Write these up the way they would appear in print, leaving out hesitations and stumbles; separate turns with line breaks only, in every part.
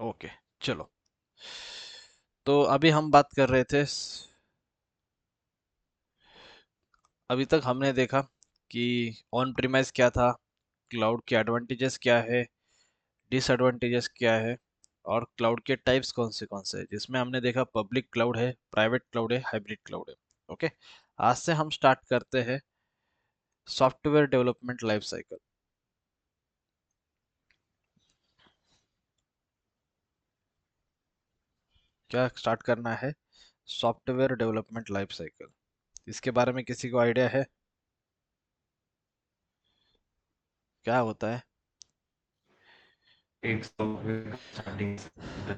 Okay, चलो। तो अभी हम बात कर रहे थे, अभी तक हमने देखा कि ऑन प्रीमाइस क्या था, क्लाउड के एडवांटेजेस क्या है, डिसएडवांटेजेस क्या है, और क्लाउड के टाइप्स कौन से हैं, जिसमें हमने देखा पब्लिक क्लाउड है, प्राइवेट क्लाउड है, हाइब्रिड क्लाउड है। ओके, आज से हम स्टार्ट करते हैं सॉफ्टवेयर डेवलपमेंट लाइफ साइकिल। क्या स्टार्ट करना है? Software development life cycle. इसके बारे में किसी को आइडिया है क्या होता है?
एक सॉफ्टवेयर का स्टार्टिंग से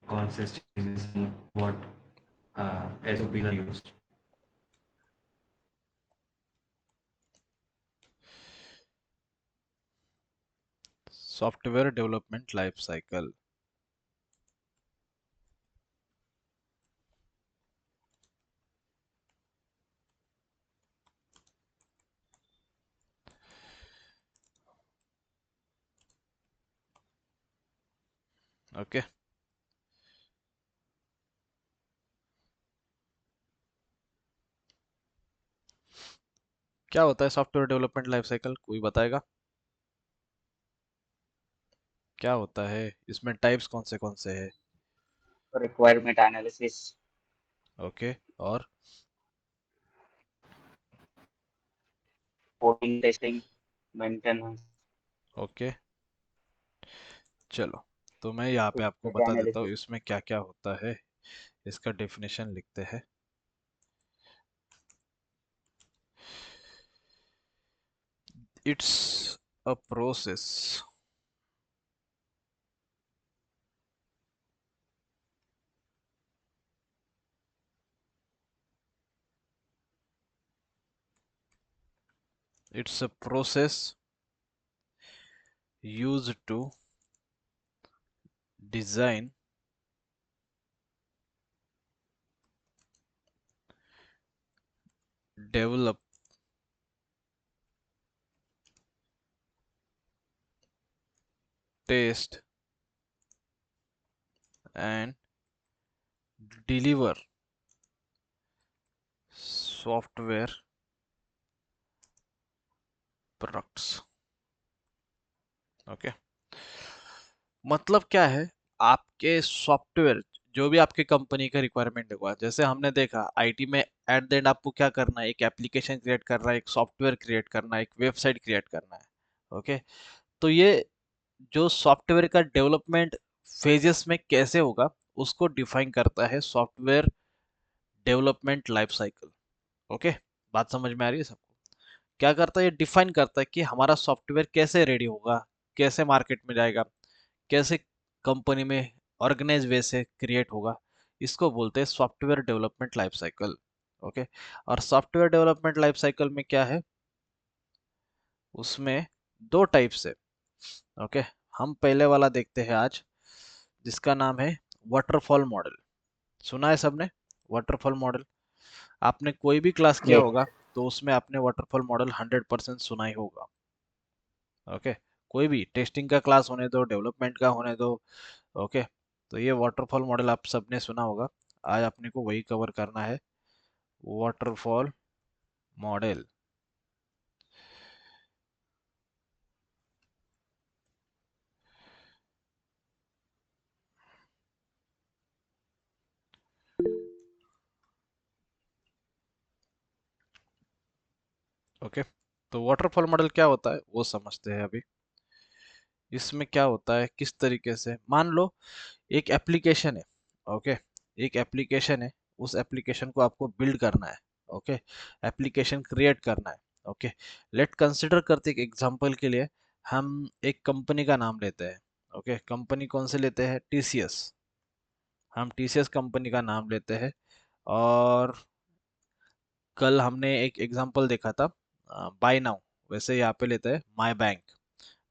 कौन से चीजें what SOPs are used.
Software development life cycle. Okay, क्या होता है सॉफ्टवेयर डेवलपमेंट लाइफ साइकिल, कोई बताएगा? क्या होता है इसमें, टाइप्स कौन से है?
रिक्वायरमेंट एनालिसिस,
ओके, और?
कोडिंग, टेस्टिंग, मेंटेनेंस,
ओके, चलो। तो मैं यहाँ पे आपको
डेटा
बता देता हूँ
एनालिसिस।
इसमें क्या क्या होता है। इसका डेफिनेशन लिखते हैं। It's a process it's a process used to design, develop, test and deliver software products। Okay, मतलब क्या है? आपके सॉफ्टवेयर, जो भी आपके कंपनी का रिक्वायरमेंट होगा, जैसे हमने देखा आईटी में एट द एंड आपको क्या करना है, एक एप्लीकेशन क्रिएट करना है, एक सॉफ्टवेयर क्रिएट करना है, एक वेबसाइट क्रिएट करना है। ओके, तो ये जो सॉफ्टवेयर का डेवलपमेंट फेजेस में कैसे होगा, उसको डिफाइन करता है software development life cycle. Okay, बात समझ में आ रही है सबको? क्या करता है, ये डिफाइन करता है कि हमारा सॉफ्टवेयर कैसे रेडी होगा, कैसे मार्केट में जाएगा, कैसे कंपनी में ऑर्गेनाइज वे से क्रिएट होगा। इसको बोलते हैं software development life cycle. Okay, और सॉफ्टवेयर डेवलपमेंट लाइफ साइकिल में क्या है, उसमें दो टाइप्स है। ओके, हम पहले वाला देखते हैं आज, जिसका नाम है वाटरफॉल मॉडल। सुना है सबने वाटरफॉल मॉडल? आपने कोई भी क्लास किया
यस।
होगा तो उसमें आपने वाटरफॉल मॉडल 100% सुना ही होगा। ओके, कोई भी टेस्टिंग का क्लास होने दो, डेवलपमेंट का होने दो। ओके, तो ये वाटरफॉल मॉडल आप सबने सुना होगा। आज अपने को वही कवर करना है, वाटरफॉल मॉडल। ओके, तो वाटरफॉल मॉडल क्या होता है वो समझते हैं अभी। इसमें क्या होता है, किस तरीके से, मान लो एक एप्लीकेशन है। ओके, एक एप्लीकेशन है, उस एप्लीकेशन को आपको बिल्ड करना है। ओके, एप्लीकेशन क्रिएट करना है। ओके, लेट कंसिडर करते एक एग्जांपल के लिए, हम एक कंपनी का नाम लेते हैं। ओके, कंपनी कौन से लेते हैं? टीसीएस। हम टीसीएस कंपनी का नाम लेते हैं। और कल हमने एक एग्जांपल देखा था बाय नाउ, वैसे यहाँ पे लेते हैं माय बैंक।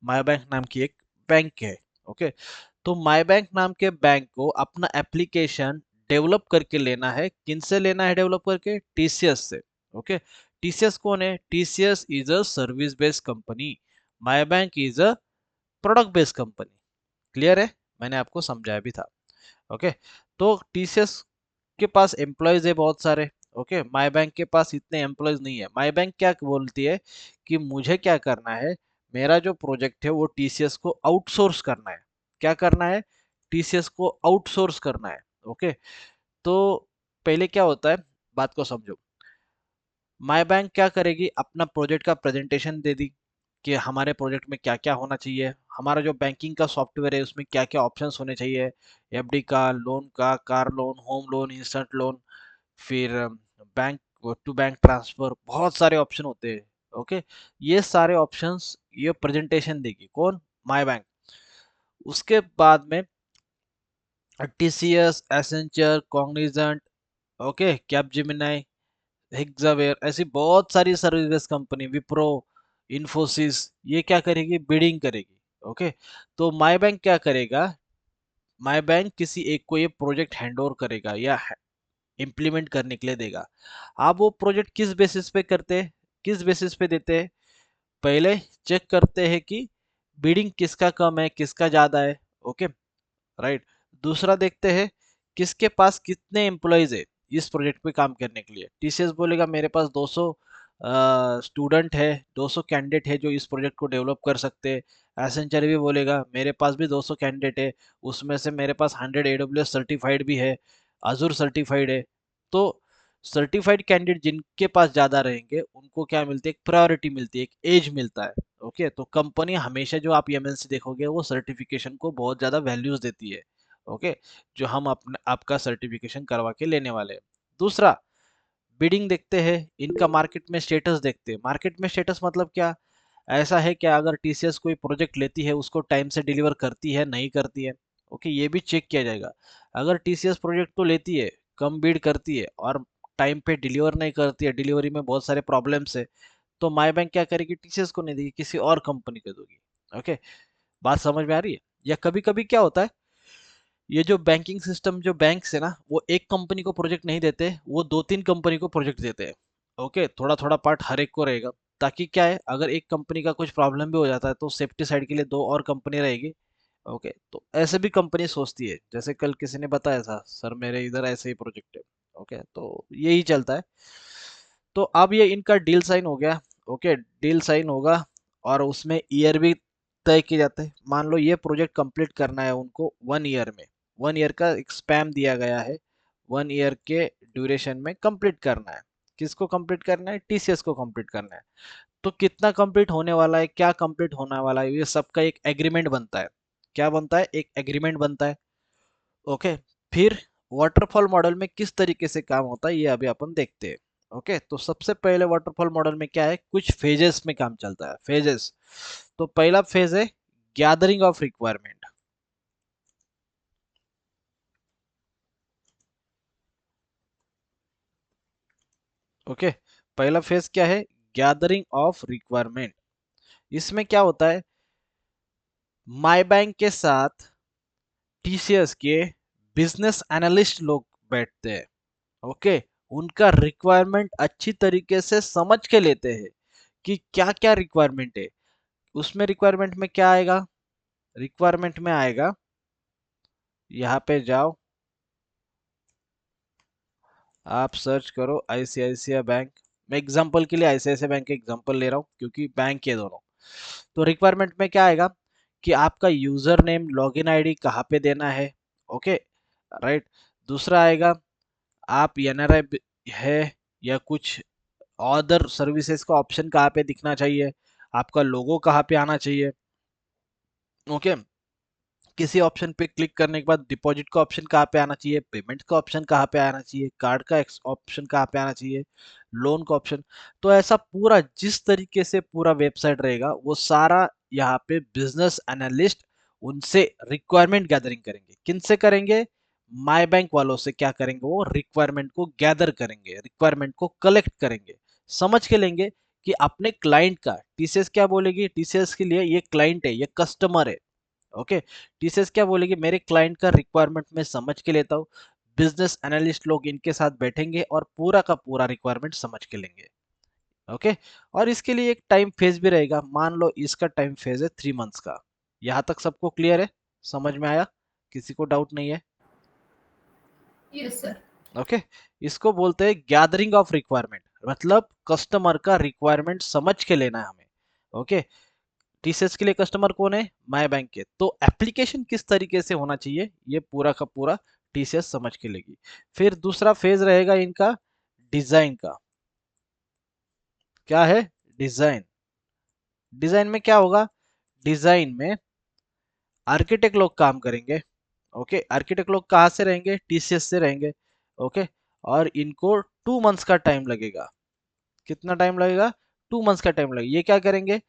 माय बैंक नाम की एक बैंक है। ओके, तो माय बैंक नाम के बैंक को अपना एप्लीकेशन डेवलप करके लेना है। किन से लेना है डेवलप करके? टीसीएस से। ओके, टीसीएस कौन है? TCS is a service based company, my bank is a product based company. Clear है? मैंने आपको समझाया भी था। ओके, तो टीसीएस के पास एम्प्लॉयज है बहुत सारे। ओके, माई बैंक के पास इतने एम्प्लॉयज नहीं है। माई बैंक क्या बोलती है कि मुझे क्या करना है, मेरा जो प्रोजेक्ट है वो टीसीएस को आउटसोर्स करना है। क्या करना है, टीसीएस को आउटसोर्स करना है। ओके, तो पहले क्या होता है, बात को समझो। माई बैंक क्या करेगी, अपना प्रोजेक्ट का प्रेजेंटेशन दे दी कि हमारे प्रोजेक्ट में क्या क्या होना चाहिए, हमारा जो बैंकिंग का सॉफ्टवेयर है उसमें क्या क्या ऑप्शंस होने चाहिए, एफडी का, लोन का, car loan, home loan, instant loan, फिर बैंक टू बैंक ट्रांसफर, बहुत सारे ऑप्शन होते हैं। ओके, ये सारे ऑप्शंस ये प्रेजेंटेशन देगी कौन, माई बैंक। उसके बाद में TCS, Accenture, Cognizant, okay, Capgemini, Hexaware, ऐसी बहुत सारी सर्विस कंपनी, विप्रो, इन्फोसिस, ये क्या करेगी, बिडिंग करेगी। ओके, तो माई बैंक क्या करेगा, माई बैंक किसी एक को ये प्रोजेक्ट हैंड ओवर करेगा या इम्प्लीमेंट करने के लिए देगा। आप वो प्रोजेक्ट किस बेसिस पे करते हैं, किस बेसिस पे देते हैं, पहले चेक करते हैं कि बिडिंग किसका कम है किसका ज्यादा है। Okay, right. दूसरा देखते हैं किसके पास कितने एम्प्लॉयज है इस प्रोजेक्ट पे काम करने के लिए। टीसीएस बोलेगा मेरे पास 200 स्टूडेंट है, 200 कैंडिडेट है जो इस प्रोजेक्ट को डेवलप कर सकते हैं। एसेंचर भी बोलेगा मेरे पास भी 200 कैंडिडेट है, उसमें से मेरे पास 100 एडब्ल्यूएस सर्टिफाइड भी है, अजूर सर्टिफाइड है। तो सर्टिफाइड कैंडिडेट जिनके पास ज़्यादा रहेंगे उनको क्या मिलती है, एक प्रायोरिटी मिलती है, एक एज मिलता है। ओके, तो कंपनी हमेशा, जो आप एमएनसी देखोगे, वो सर्टिफिकेशन को बहुत ज़्यादा वैल्यूज देती है। ओके, जो हम अपने आपका सर्टिफिकेशन करवा के लेने वाले हैं। दूसरा, बिडिंग देखते हैं, इनका मार्केट में स्टेटस देखते हैं। मार्केट में स्टेटस मतलब क्या, ऐसा है क्या, अगर टीसीएस कोई प्रोजेक्ट लेती है उसको टाइम से डिलीवर करती है नहीं करती है। ओके, ये भी चेक किया जाएगा। अगर टीसीएस प्रोजेक्ट तो लेती है, कम बिड करती है और टाइम पे डिलीवर नहीं करती है, डिलीवरी में बहुत सारे प्रॉब्लम्स है, तो माई बैंक क्या करेगी, टीसीएस को नहीं देगी, किसी और कंपनी को दोगी। ओके, बात समझ में आ रही है। या कभी कभी क्या होता है, ये जो बैंकिंग सिस्टम, जो बैंक्स है ना, वो एक कंपनी को प्रोजेक्ट नहीं देते, वो दो तीन कंपनी को प्रोजेक्ट देते हैं। ओके, थोड़ा थोड़ा पार्ट हर एक को रहेगा, ताकि क्या है, अगर एक कंपनी का कुछ प्रॉब्लम भी हो जाता है तो सेफ्टी साइड के लिए दो और कंपनी रहेगी। ओके, तो ऐसे भी कंपनी सोचती है, जैसे कल किसी ने बताया था, सर मेरे इधर ऐसे ही प्रोजेक्ट है। ओके, तो यही चलता है। तो अब ये इनका डील साइन हो गया। ओके, डील साइन होगा और उसमें ईयर भी तय किए जाते हैं। मान लो ये प्रोजेक्ट कंप्लीट करना है उनको 1 ईयर में, 1 ईयर का एक स्पैम दिया गया है, 1 ईयर के ड्यूरेशन में कंप्लीट करना है। किसको कंप्लीट करना है, टीसीएस को कंप्लीट करना है। तो कितना कंप्लीट होने वाला है, क्या कंप्लीट होने वाला है, ये सबका एक एग्रीमेंट बनता है। क्या बनता है, एक एग्रीमेंट बनता है। ओके, फिर वाटरफॉल मॉडल में किस तरीके से काम होता है ये अभी अपन देखते हैं। ओके, तो सबसे पहले वाटरफॉल मॉडल में क्या है, कुछ फेजेस में काम चलता है, फेजेस। तो पहला फेज है गैदरिंग ऑफ रिक्वायरमेंट। ओके, पहला फेज क्या है, गैदरिंग ऑफ रिक्वायरमेंट। इसमें क्या होता है, माई बैंक के साथ टीसीएस के बिजनेस एनालिस्ट लोग बैठते हैं। ओके, उनका रिक्वायरमेंट अच्छी तरीके से समझ के लेते हैं कि क्या क्या रिक्वायरमेंट है। उसमें रिक्वायरमेंट में क्या आएगा, रिक्वायरमेंट में आएगा, यहाँ पे जाओ, आप सर्च करो आईसीआईसीआई बैंक। मैं एग्जांपल के लिए आईसीआईसीआई बैंक का एग्जांपल ले रहा हूँ क्योंकि बैंक के दोनों। तो रिक्वायरमेंट में क्या आएगा कि आपका यूजर नेम, लॉगिन आईडी कहाँ पे देना है। Okay, right. दूसरा आएगा, आप एनआरआई है या कुछ अदर सर्विसेज का ऑप्शन कहाँ पे दिखना चाहिए, आपका लोगो कहाँ पे आना चाहिए। ओके, किसी ऑप्शन पे क्लिक करने के बाद डिपॉजिट का ऑप्शन कहाँ पे आना चाहिए, पेमेंट का ऑप्शन कहाँ पे आना चाहिए, कार्ड का ऑप्शन कहाँ पे आना चाहिए, लोन का ऑप्शन। तो ऐसा पूरा जिस तरीके से पूरा वेबसाइट रहेगा वो सारा यहाँ पे बिजनेस एनालिस्ट उनसे रिक्वायरमेंट गैदरिंग करेंगे। किनसे करेंगे, माई बैंक वालों से। क्या करेंगे, वो रिक्वायरमेंट को गैदर करेंगे, रिक्वायरमेंट को कलेक्ट करेंगे, समझ के लेंगे कि अपने क्लाइंट का, टीसीएस क्या बोलेगी, टीसीएस के लिए ये क्लाइंट है, ये कस्टमर है। ओके, टीसीएस क्या बोलेगी, मेरे क्लाइंट का रिक्वायरमेंट मैं समझ के लेता हूँ। बिजनेस एनालिस्ट लोग इनके साथ बैठेंगे और पूरा का पूरा रिक्वायरमेंट समझ के लेंगे। ओके, और इसके लिए एक टाइम फेज भी रहेगा। मान लो इसका टाइम फेज है 3 मंथ्स का। यहाँ तक सबको क्लियर है, समझ में आया। किसी को डाउट नहीं है?
Yes sir.
ओके, इसको बोलते हैं गैदरिंग ऑफ रिक्वायरमेंट, मतलब कस्टमर का रिक्वायरमेंट समझ के लेना है हमें। ओके, टीसीएस के लिए कस्टमर कौन है? माय बैंक के। तो एप्लीकेशन किस तरीके से होना चाहिए ये पूरा का पूरा टीसीएस समझ के लेगी। फिर दूसरा फेज रहेगा इनका डिजाइन का। क्या है? डिजाइन। डिजाइन में क्या होगा? डिजाइन में आर्किटेक्ट लोग काम करेंगे। ओके, आर्किटेक्ट लोग कहाँ से रहेंगे? टीसीएस से रहेंगे। ओके, और इनको 2 मंथ्स का टाइम लगेगा। कितना टाइम लगेगा? 2 मंथ्स का टाइम लगेगा। ये क्या करेंगे?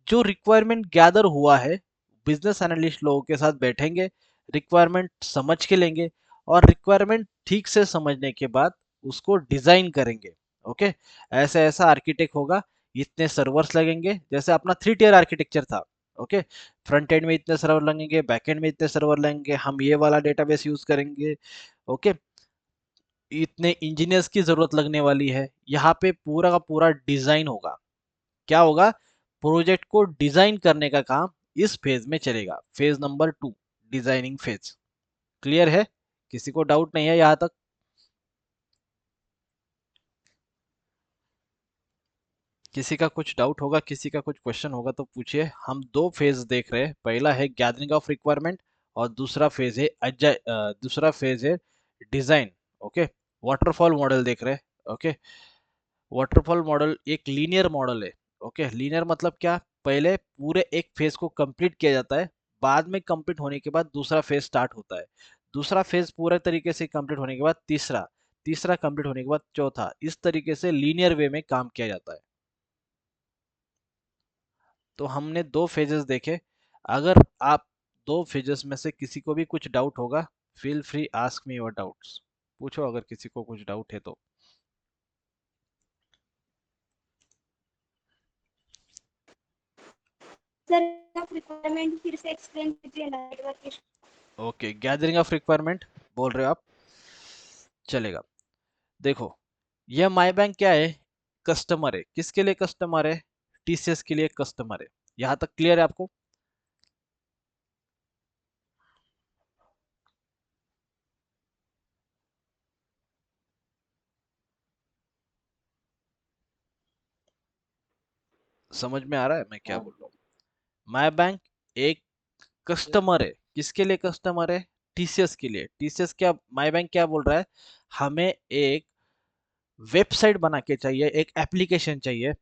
जो रिक्वायरमेंट गैदर हुआ है, बिजनेस एनालिस्ट लोगों के साथ बैठेंगे, रिक्वायरमेंट समझ के लेंगे, और रिक्वायरमेंट ठीक से समझने के बाद उसको डिजाइन करेंगे। ओके, ऐसा ऐसा आर्किटेक्ट होगा, इतने सर्वर्स लगेंगे, जैसे अपना 3 टियर आर्किटेक्चर था। ओके, फ्रंट एंड में इतने सर्वर लगेंगे, बैक एंड में इतने सर्वर लगेंगे, हम ये वाला डेटाबेस यूज करेंगे। ओके, इतने इंजीनियर्स की जरूरत लगने वाली है। यहाँ पे पूरा का पूरा डिजाइन होगा। क्या होगा? प्रोजेक्ट को डिजाइन करने का काम इस फेज में चलेगा, phase number 2, designing phase. Clear है? किसी को डाउट नहीं है यहाँ तक? किसी का कुछ डाउट होगा, किसी का कुछ क्वेश्चन होगा तो पूछिए। हम 2 फेज देख रहे हैं, पहला है गैदरिंग ऑफ रिक्वायरमेंट और दूसरा फेज है डिजाइन। ओके, वाटरफॉल मॉडल देख रहे हैं। ओके, वाटरफॉल मॉडल एक लीनियर मॉडल है। ओके, लीनियर मतलब क्या? पहले पूरे एक फेज को कंप्लीट किया जाता है, बाद में कंप्लीट होने के बाद दूसरा फेज स्टार्ट होता है, दूसरा फेज पूरे तरीके से कंप्लीट होने के बाद तीसरा, तीसरा कंप्लीट होने के बाद चौथा, इस तरीके से लीनियर वे में काम किया जाता है। तो हमने 2 फेजेस देखे। अगर आप 2 फेजेस में से किसी को भी कुछ डाउट होगा, feel free ask me your doubts. पूछो अगर किसी को कुछ डाउट है तो।
सर आप रिक्वायरमेंट फिर से एक्सप्लेन कीजिए, network issue.
Okay, gathering of requirement बोल रहे हो आप? चलेगा। देखो, यह माई बैंक क्या है? कस्टमर है। किसके लिए कस्टमर है? टीसीएस के लिए कस्टमर है। यहां तक क्लियर है आपको? समझ में आ रहा है मैं क्या बोल रहा हूँ? माई बैंक एक कस्टमर है। किसके लिए कस्टमर है? टीसीएस के लिए। टीसीएस क्या, माई बैंक क्या बोल रहा है? हमें एक वेबसाइट बना के चाहिए, एक एप्लीकेशन चाहिए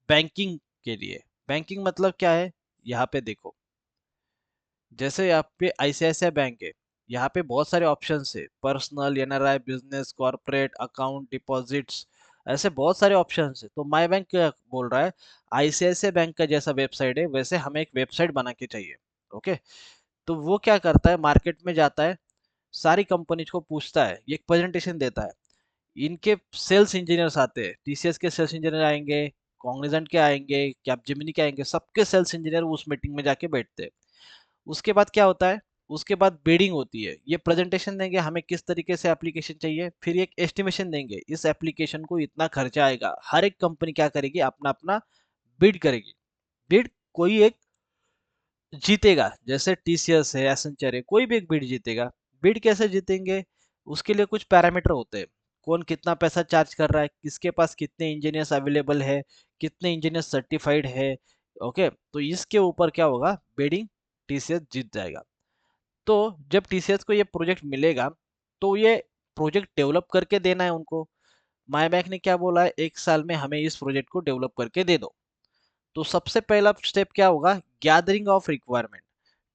बैंकिंग के लिए। बैंकिंग मतलब क्या है? यहाँ पे देखो, जैसे यहाँ पे आईसीआईसीआई बैंक है, यहाँ पे बहुत सारे ऑप्शंस है, personal, NRI, business, corporate, account, deposits, ऐसे बहुत सारे ऑप्शंस है। तो माई बैंक क्या बोल रहा है? आईसीआईसीआई बैंक का जैसा वेबसाइट है वैसे हमें एक वेबसाइट बना के चाहिए। ओके, तो वो क्या करता है? मार्केट में जाता है, सारी कंपनीज को पूछता है, ये एक प्रेजेंटेशन देता है। इनके सेल्स इंजीनियर्स आते हैं, टीसीएस के सेल्स इंजीनियर आएंगे, कॉग्निजेंट के आएंगे, कैपजेमिनी के आएंगे, सबके सेल्स इंजीनियर उस मीटिंग में जाके बैठते हैं। उसके बाद क्या होता है? उसके बाद बिडिंग होती है। ये प्रेजेंटेशन देंगे हमें किस तरीके से एप्लीकेशन चाहिए, फिर एक एस्टिमेशन देंगे, इस एप्लीकेशन को इतना खर्चा आएगा। हर एक कंपनी क्या करेगी? अपना अपना बिड करेगी। बिड, कोई एक जीतेगा, जैसे टीसीएस है, एसेंचर है, कोई भी एक बिड जीतेगा। बिड कैसे जीतेंगे? उसके लिए कुछ पैरामीटर होते हैं। कौन कितना पैसा चार्ज कर रहा है, किसके पास कितने इंजीनियर्स अवेलेबल है, कितने इंजीनियर्स सर्टिफाइड है। ओके, तो इसके ऊपर क्या होगा? बिडिंग टीसीएस जीत जाएगा। तो जब टीसीएस को ये प्रोजेक्ट मिलेगा, तो ये प्रोजेक्ट डेवलप करके देना है उनको। माई बैंक ने क्या बोला है? 1 साल में हमें इस प्रोजेक्ट को डेवलप करके दे दो। तो सबसे पहला स्टेप क्या होगा? Gathering of requirement.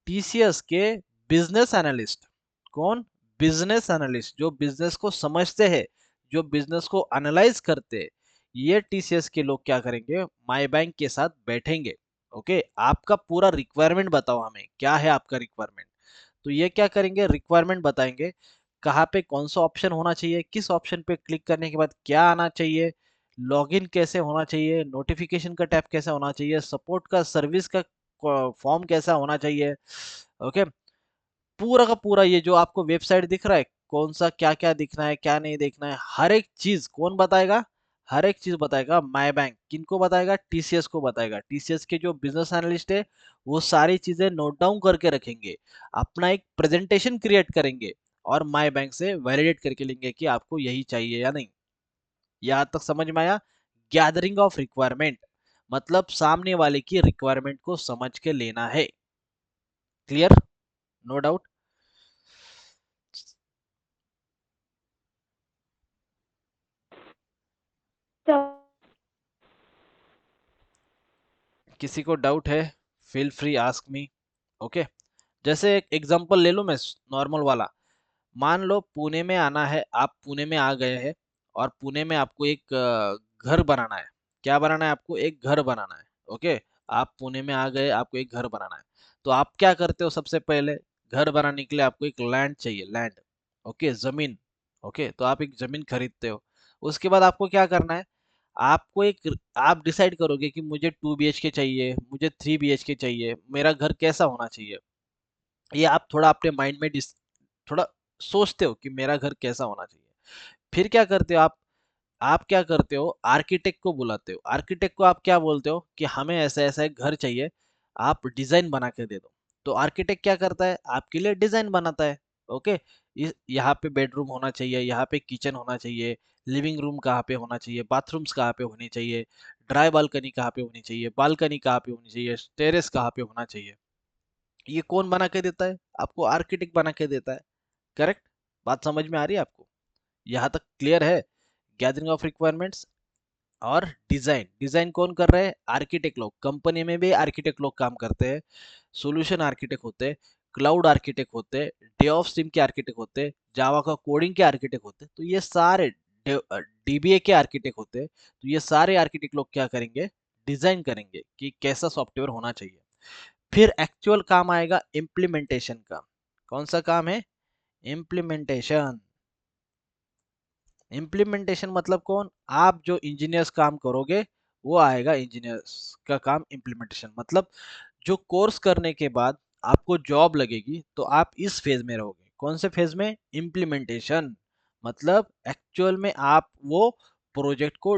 टीसीएस के बिजनेस एनालिस्ट, कौन? बिजनेस एनालिस्ट, जो बिजनेस को समझते हैं, जो बिजनेस को एनालाइज करते हैं, ये टीसीएस के लोग क्या करेंगे? माई बैंक के साथ बैठेंगे। ओके, आपका पूरा रिक्वायरमेंट बताओ, हमें क्या है आपका रिक्वायरमेंट। तो ये क्या करेंगे? रिक्वायरमेंट बताएंगे, कहाँ पे कौन सा ऑप्शन होना चाहिए, किस ऑप्शन पे क्लिक करने के बाद क्या आना चाहिए, लॉगिन कैसे होना चाहिए, नोटिफिकेशन का टैब कैसा होना चाहिए, सपोर्ट का, सर्विस का फॉर्म कैसा होना चाहिए। ओके, पूरा का पूरा ये जो आपको वेबसाइट दिख रहा है, कौन सा क्या क्या दिखना है, क्या नहीं देखना है, हर एक चीज कौन बताएगा? हर एक चीज बताएगा। माय बैंक किनको बताएगा? टीसीएस को बताएगा। टीसीएस के जो बिजनेस एनालिस्ट है वो सारी चीजें नोट डाउन करके रखेंगे, अपना एक प्रेजेंटेशन क्रिएट करेंगे और माय बैंक से वैलिडेट करके लेंगे कि आपको यही चाहिए या नहीं। यहाँ तक समझ में आया? गैदरिंग ऑफ रिक्वायरमेंट मतलब सामने वाले की रिक्वायरमेंट को समझ के लेना है। क्लियर? No doubt?
So,
किसी को डाउट है? Feel free ask me. Okay, जैसे एक एग्जांपल ले लूं मैं, नॉर्मल वाला। मान लो पुणे में आना है, आप पुणे में आ गए हैं और पुणे में आपको एक घर बनाना है। क्या बनाना है आपको? एक घर बनाना है। ओके, आप पुणे में आ गए, आपको एक घर बनाना है। तो आप क्या करते हो? सबसे पहले घर बनाने के लिए आपको एक लैंड चाहिए, लैंड। ओके, जमीन। ओके, तो आप एक जमीन खरीदते हो। उसके बाद आपको क्या करना है? आपको एक, आप डिसाइड करोगे कि मुझे 2 BHK चाहिए, मुझे 3 BHK चाहिए, मेरा घर कैसा होना चाहिए। ये आप थोड़ा अपने माइंड में थोड़ा सोचते हो कि मेरा घर कैसा होना चाहिए। फिर क्या करते हो आप क्या करते हो? आर्किटेक्ट को बुलाते हो। आर्किटेक्ट को आप क्या बोलते हो कि हमें ऐसा ऐसा एक घर चाहिए, आप डिजाइन बना के दे दो। तो आर्किटेक्ट क्या करता है? आपके लिए डिजाइन बनाता है। ओके, यहाँ पे बेडरूम होना चाहिए, यहाँ पे किचन होना चाहिए, लिविंग रूम कहाँ पे होना चाहिए, बाथरूम्स कहाँ पे होनी चाहिए, ड्राई बालकनी कहाँ पे होनी चाहिए, बालकनी कहाँ पे होनी चाहिए, टेरेस कहाँ पे होना चाहिए। ये कौन बना के देता है? आपको आर्किटेक्ट बना के देता है। करेक्ट? बात समझ में आ रही है आपको? यहाँ तक क्लियर है? गैदरिंग ऑफ रिक्वायरमेंट्स और डिजाइन। डिजाइन कौन कर रहे हैं? आर्किटेक्ट लोग। कंपनी में भी आर्किटेक्ट लोग काम करते हैं। सॉल्यूशन आर्किटेक्ट होते हैं, क्लाउड आर्किटेक्ट होते हैं, डे ऑफ स्ट्रीम के आर्किटेक्ट होते हैं, जावा का कोडिंग के आर्किटेक्ट होते हैं। तो ये सारे डीबीए के आर्किटेक्ट होते हैं। तो ये सारे आर्किटेक्ट लोग क्या करेंगे? डिजाइन करेंगे कि कैसा सॉफ्टवेयर होना चाहिए। फिर एक्चुअल काम आएगा इम्प्लीमेंटेशन का। कौन सा काम है? इम्प्लीमेंटेशन। इम्प्लीमेंटेशन मतलब कौन? आप जो इंजीनियर्स काम करोगे वो आएगा इंजीनियर्स का काम। इम्प्लीमेंटेशन मतलब जो कोर्स करने के बाद आपको जॉब लगेगी तो आप इस फेज में रहोगे। कौन से फेज में? इम्प्लीमेंटेशन। मतलब एक्चुअल में आप वो प्रोजेक्ट को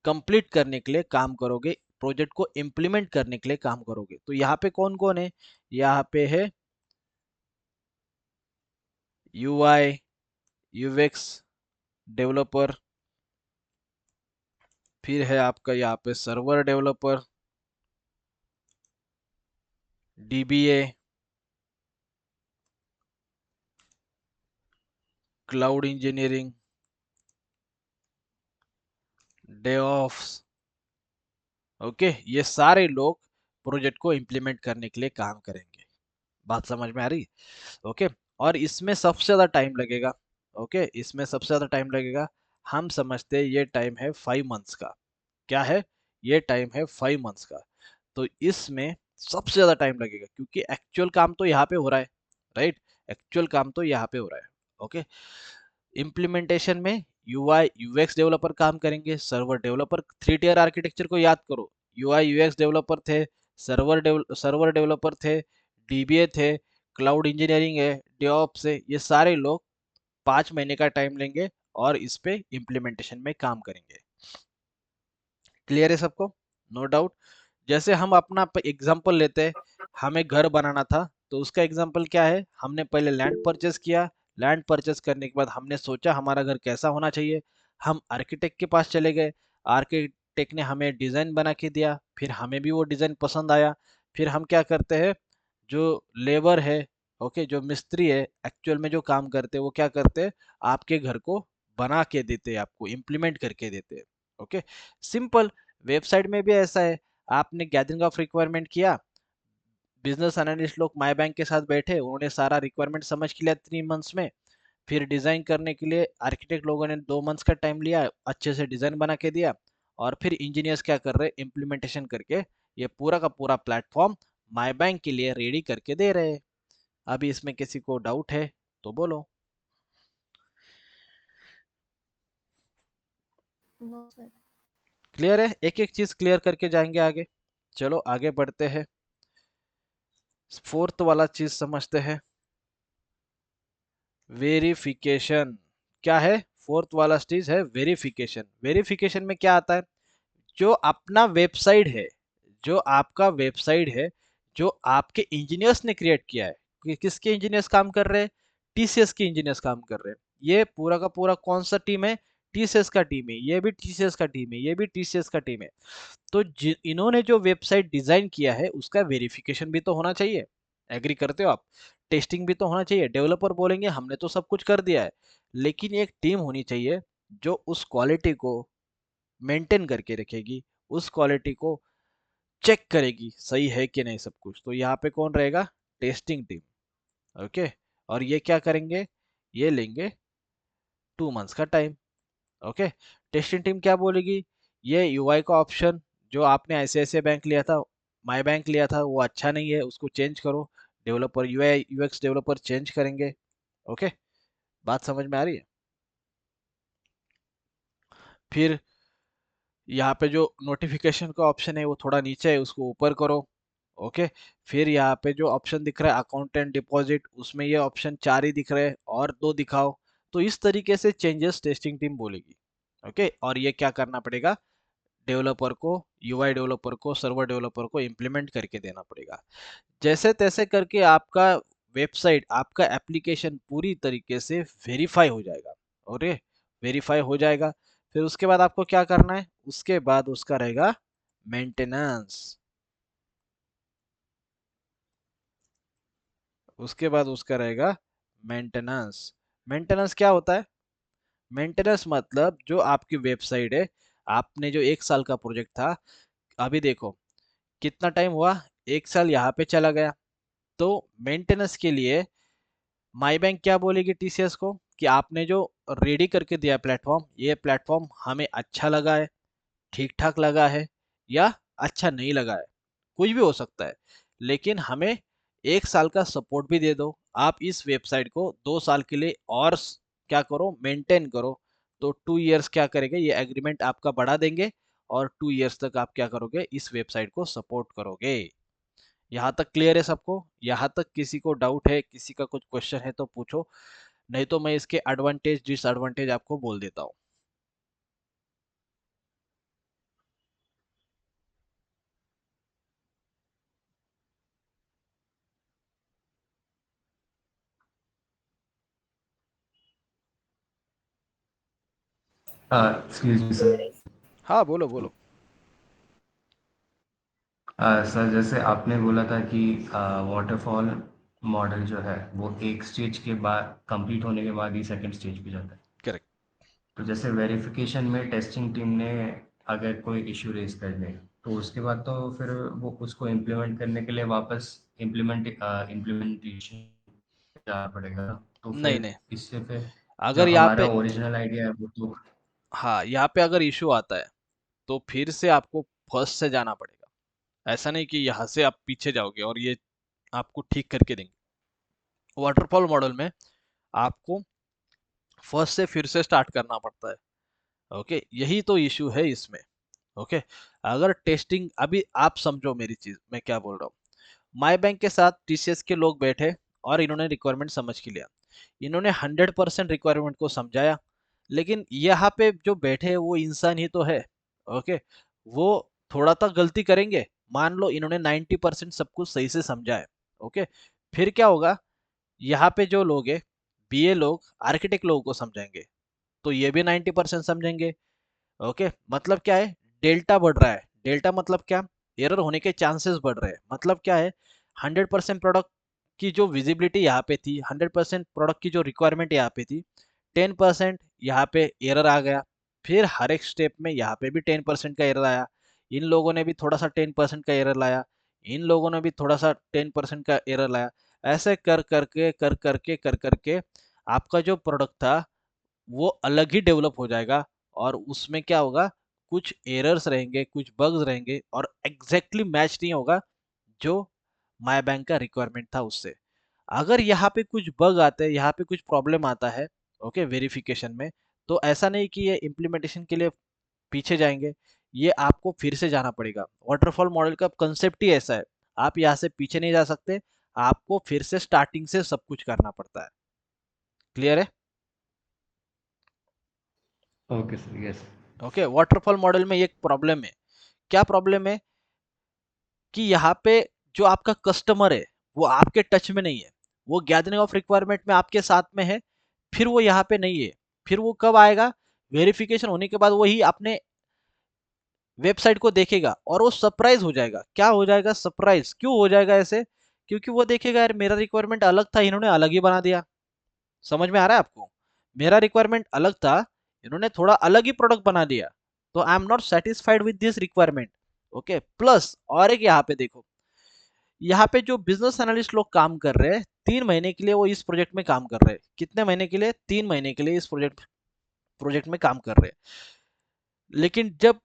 कंप्लीट करने के लिए काम करोगे, प्रोजेक्ट को इम्प्लीमेंट करने के लिए काम करोगे। तो यहाँ पे कौन कौन है? यहाँ पे है यूआई यूएक्स डेवलपर, फिर है आपका यहाँ पे server developer, dBA, cloud engineering, DevOps. Okay, ये सारे लोग प्रोजेक्ट को इम्प्लीमेंट करने के लिए काम करेंगे। बात समझ में आ रही? ओके, और इसमें सबसे ज्यादा टाइम लगेगा। ओके, इसमें सबसे ज्यादा टाइम लगेगा। हम समझते हैं ये टाइम है 5 मंथ्स का। क्या है? ये टाइम है 5 मंथ्स का। तो इसमें सबसे ज्यादा टाइम लगेगा क्योंकि एक्चुअल काम तो यहाँ पे हो रहा है। राइट? एक्चुअल काम तो यहाँ पे हो रहा है। ओके, इम्प्लीमेंटेशन में यूआई यूएक्स डेवलपर काम करेंगे, सर्वर डेवलपर। 3 tier आर्किटेक्चर को याद करो। यूआई यूएक्स डेवलपर थे, सर्वर डेवलपर थे, डीबीए थे, क्लाउड इंजीनियरिंग है, डेवऑप्स है। ये सारे लोग 5 महीने का टाइम लेंगे और इस पे इम्प्लीमेंटेशन में काम करेंगे। क्लियर है सबको? No doubt? जैसे हम अपना एग्जांपल लेते हैं, हमें घर बनाना था तो उसका एग्जांपल क्या है? हमने पहले लैंड परचेस किया। लैंड परचेस करने के बाद हमने सोचा हमारा घर कैसा होना चाहिए। हम आर्किटेक्ट के पास चले गए। आर्किटेक्ट ने हमें डिजाइन बना के दिया, फिर हमें भी वो डिजाइन पसंद आया। फिर हम क्या करते हैं? जो लेबर है, ओके, जो मिस्त्री है, एक्चुअल में जो काम करते हैं वो क्या करते हैं? आपके घर को बना के देते हैं, आपको इम्प्लीमेंट करके देते हैं। Okay, simple. वेबसाइट में भी ऐसा है। आपने गैदरिंग ऑफ रिक्वायरमेंट किया, बिजनेस एनालिस्ट लोग माई बैंक के साथ बैठे, उन्होंने सारा रिक्वायरमेंट समझ के लिया 3 मंथ्स में। फिर डिजाइन करने के लिए आर्किटेक्ट लोगों ने 2 मंथ्स का टाइम लिया, अच्छे से डिजाइन बना के दिया। और फिर इंजीनियर्स क्या कर रहे हैं? इम्प्लीमेंटेशन करके ये पूरा का पूरा प्लेटफॉर्म माई बैंक के लिए रेडी करके दे रहे हैं। अभी इसमें किसी को डाउट है तो बोलो।
No, sir.
क्लियर है? एक एक चीज क्लियर करके जाएंगे आगे। चलो आगे बढ़ते हैं। फोर्थ वाला चीज समझते हैं, वेरिफिकेशन। क्या है? फोर्थ वाला स्टेज है वेरिफिकेशन। वेरिफिकेशन में क्या आता है, जो अपना वेबसाइट है, जो आपका वेबसाइट है, जो आपके इंजीनियर्स ने क्रिएट किया है, किसके इंजीनियर्स काम कर रहे हैं, टीसीएस के इंजीनियर्स काम कर रहे हैं। ये पूरा का पूरा कौन सा टीम है, टीसीएस का टीम है, ये भी टीसीएस का टीम है, ये भी टीसीएस का टीम है। तो इन्होंने जो वेबसाइट डिजाइन किया है उसका वेरिफिकेशन भी तो होना चाहिए। एग्री करते हो आप? टेस्टिंग भी तो होना चाहिए। डेवलपर बोलेंगे हमने तो सब कुछ कर दिया है, लेकिन एक टीम होनी चाहिए जो उस क्वालिटी को मेंटेन करके रखेगी, उस क्वालिटी को चेक करेगी सही है कि नहीं सब कुछ। तो यहाँ पे कौन रहेगा, टेस्टिंग टीम। ओके, और ये क्या करेंगे, ये लेंगे 2 मंथ्स का टाइम। ओके, टेस्टिंग टीम क्या बोलेगी, ये यूआई का ऑप्शन जो आपने आईसीआईसीआई बैंक लिया था, माई बैंक लिया था, वो अच्छा नहीं है, उसको चेंज करो। Developer UI UX developer change करेंगे। ओके, बात समझ में आ रही है? फिर यहाँ पे जो नोटिफिकेशन का ऑप्शन है वो थोड़ा नीचे है, उसको ऊपर करो। ओके, फिर यहाँ पे जो ऑप्शन दिख रहा है अकाउंट एंड डिपॉजिट, उसमें ये ऑप्शन 4 ही दिख रहे हैं और 2 दिखाओ। तो इस तरीके से चेंजेस टेस्टिंग टीम बोलेगी। ओके, और ये क्या करना पड़ेगा, डेवलपर को, यूआई डेवलपर को, सर्वर डेवलपर को इम्प्लीमेंट करके देना पड़ेगा। जैसे तैसे करके आपका वेबसाइट, आपका एप्लीकेशन पूरी तरीके से वेरीफाई हो जाएगा। और ये वेरीफाई हो जाएगा, फिर उसके बाद आपको क्या करना है, उसके बाद उसका रहेगा मेंटेनेंस। उसके बाद उसका रहेगा मेंटेनेंस। मेंटेनेंस क्या होता है, मेंटेनेंस मतलब जो आपकी वेबसाइट है, आपने जो 1 साल का प्रोजेक्ट था, अभी देखो कितना टाइम हुआ, 1 साल यहाँ पे चला गया। तो मेंटेनेंस के लिए माई बैंक क्या बोलेगी टीसीएस को कि आपने जो रेडी करके दिया प्लेटफॉर्म, ये प्लेटफॉर्म हमें अच्छा लगा है, ठीक ठाक लगा है, या अच्छा नहीं लगा है, कुछ भी हो सकता है, लेकिन हमें 1 साल का सपोर्ट भी दे दो। आप इस वेबसाइट को 2 साल के लिए और क्या करो, मेंटेन करो। तो 2 इयर्स क्या करेंगे, ये एग्रीमेंट आपका बढ़ा देंगे और 2 इयर्स तक आप क्या करोगे, इस वेबसाइट को सपोर्ट करोगे। यहाँ तक क्लियर है सबको? यहाँ तक किसी को डाउट है, किसी का कुछ क्वेश्चन है तो पूछो, नहीं तो मैं इसके एडवांटेज डिसएडवांटेज आपको बोल देता हूँ।
Excuse me sir.
हाँ बोलो बोलो।
सर जैसे आपने बोला था कि वाटरफॉल मॉडल जो है वो एक स्टेज के बाद कंप्लीट होने के बाद ही सेकंड स्टेज पे जाता है।
करेक्ट।
तो जैसे वेरिफिकेशन में टेस्टिंग टीम ने अगर कोई इशू रेज कर दे तो उसके बाद तो फिर वो उसको इम्प्लीमेंट करने के लिए वापस इम्प्लीमेंटेशन जाना पड़ेगा ना। तो
नहीं
फिर
नहीं,
इससे फिर जो
अगर यहाँ
हमारा
पे,
ओरिजिनल आइडिया है वो तो।
हाँ यहाँ पे अगर इशू आता है तो फिर से आपको फर्स्ट से जाना पड़ेगा। ऐसा नहीं कि यहाँ से आप पीछे जाओगे और ये आपको ठीक करके देंगे। वाटरफॉल मॉडल में आपको फर्स्ट से फिर से स्टार्ट करना पड़ता है। ओके, यही तो इशू है इसमें। ओके, अगर टेस्टिंग, अभी आप समझो मेरी चीज मैं क्या बोल रहा हूँ। माई बैंक के साथ टीसीएस के लोग बैठे और इन्होंने रिक्वायरमेंट समझ के लिया, इन्होंने 100% रिक्वायरमेंट को समझाया, लेकिन यहाँ पे जो बैठे हैं वो इंसान ही तो है। ओके, वो थोड़ा तो गलती करेंगे। मान लो इन्होंने 90% सब कुछ सही से समझा है। ओके, फिर क्या होगा, यहाँ पे जो लोग हैं, बीए लोग आर्किटेक्ट लोगों को समझाएंगे, तो ये भी 90% समझेंगे। ओके, मतलब क्या है, डेल्टा बढ़ रहा है। डेल्टा मतलब क्या, एरर होने के चांसेस बढ़ रहे हैं। मतलब क्या है, 100% प्रोडक्ट की जो विजिबिलिटी यहाँ पे थी, 100% प्रोडक्ट की जो रिक्वायरमेंट यहाँ पे थी, 10% यहाँ पे एरर आ गया। फिर हर एक स्टेप में यहाँ पे भी 10% का एरर आया। इन लोगों ने भी थोड़ा सा 10% का एरर लाया, इन लोगों ने भी थोड़ा सा 10% का एरर लाया। ऐसे कर करके आपका जो प्रोडक्ट था वो अलग ही डेवलप हो जाएगा। और उसमें क्या होगा, कुछ एरर्स रहेंगे, कुछ बग्स रहेंगे और एग्जैक्टली मैच नहीं होगा जो माई बैंक का रिक्वायरमेंट था उससे। अगर यहाँ पे कुछ बग आते हैं, यहाँ पे कुछ प्रॉब्लम आता है, ओके, वेरिफिकेशन में, तो ऐसा नहीं कि ये इम्प्लीमेंटेशन के लिए पीछे जाएंगे, ये आपको फिर से जाना पड़ेगा। वाटरफॉल मॉडल का कंसेप्ट ही ऐसा है, आप यहाँ से पीछे नहीं जा सकते, आपको फिर से स्टार्टिंग से सब कुछ करना पड़ता है। क्लियर है?
Okay sir, yes.
Okay, waterfall model में एक प्रॉब्लम है। क्या प्रॉब्लम है कि यहाँ पे जो आपका कस्टमर है वो आपके टच में नहीं है, वो गैदरिंग ऑफ रिक्वायरमेंट में आपके साथ में है, फिर वो यहाँ पे नहीं है। फिर वो कब आएगा? वेरिफिकेशन होने के बाद वही अपने वेबसाइट को देखेगा और वो सरप्राइज हो जाएगा। क्या हो जाएगा? सरप्राइज। क्यों हो जाएगा ऐसे? क्योंकि वो देखेगा यार मेरा रिक्वायरमेंट अलग था, इन्होंने अलग ही बना दिया। समझ में आ रहा है आपको? मेरा रिक्वायरमेंट अलग था, इन्होंने थोड़ा अलग ही प्रोडक्ट बना दिया, तो I am not satisfied with this requirement. Okay, plus और एक यहाँ पे देखो, यहाँ पे जो बिजनेस एनालिस्ट लोग काम कर रहे हैं 3 महीने के लिए वो इस प्रोजेक्ट में काम कर रहे हैं। कितने महीने के लिए? 3 महीने के लिए इस प्रोजेक्ट प्रोजेक्ट में काम कर रहे हैं। लेकिन जब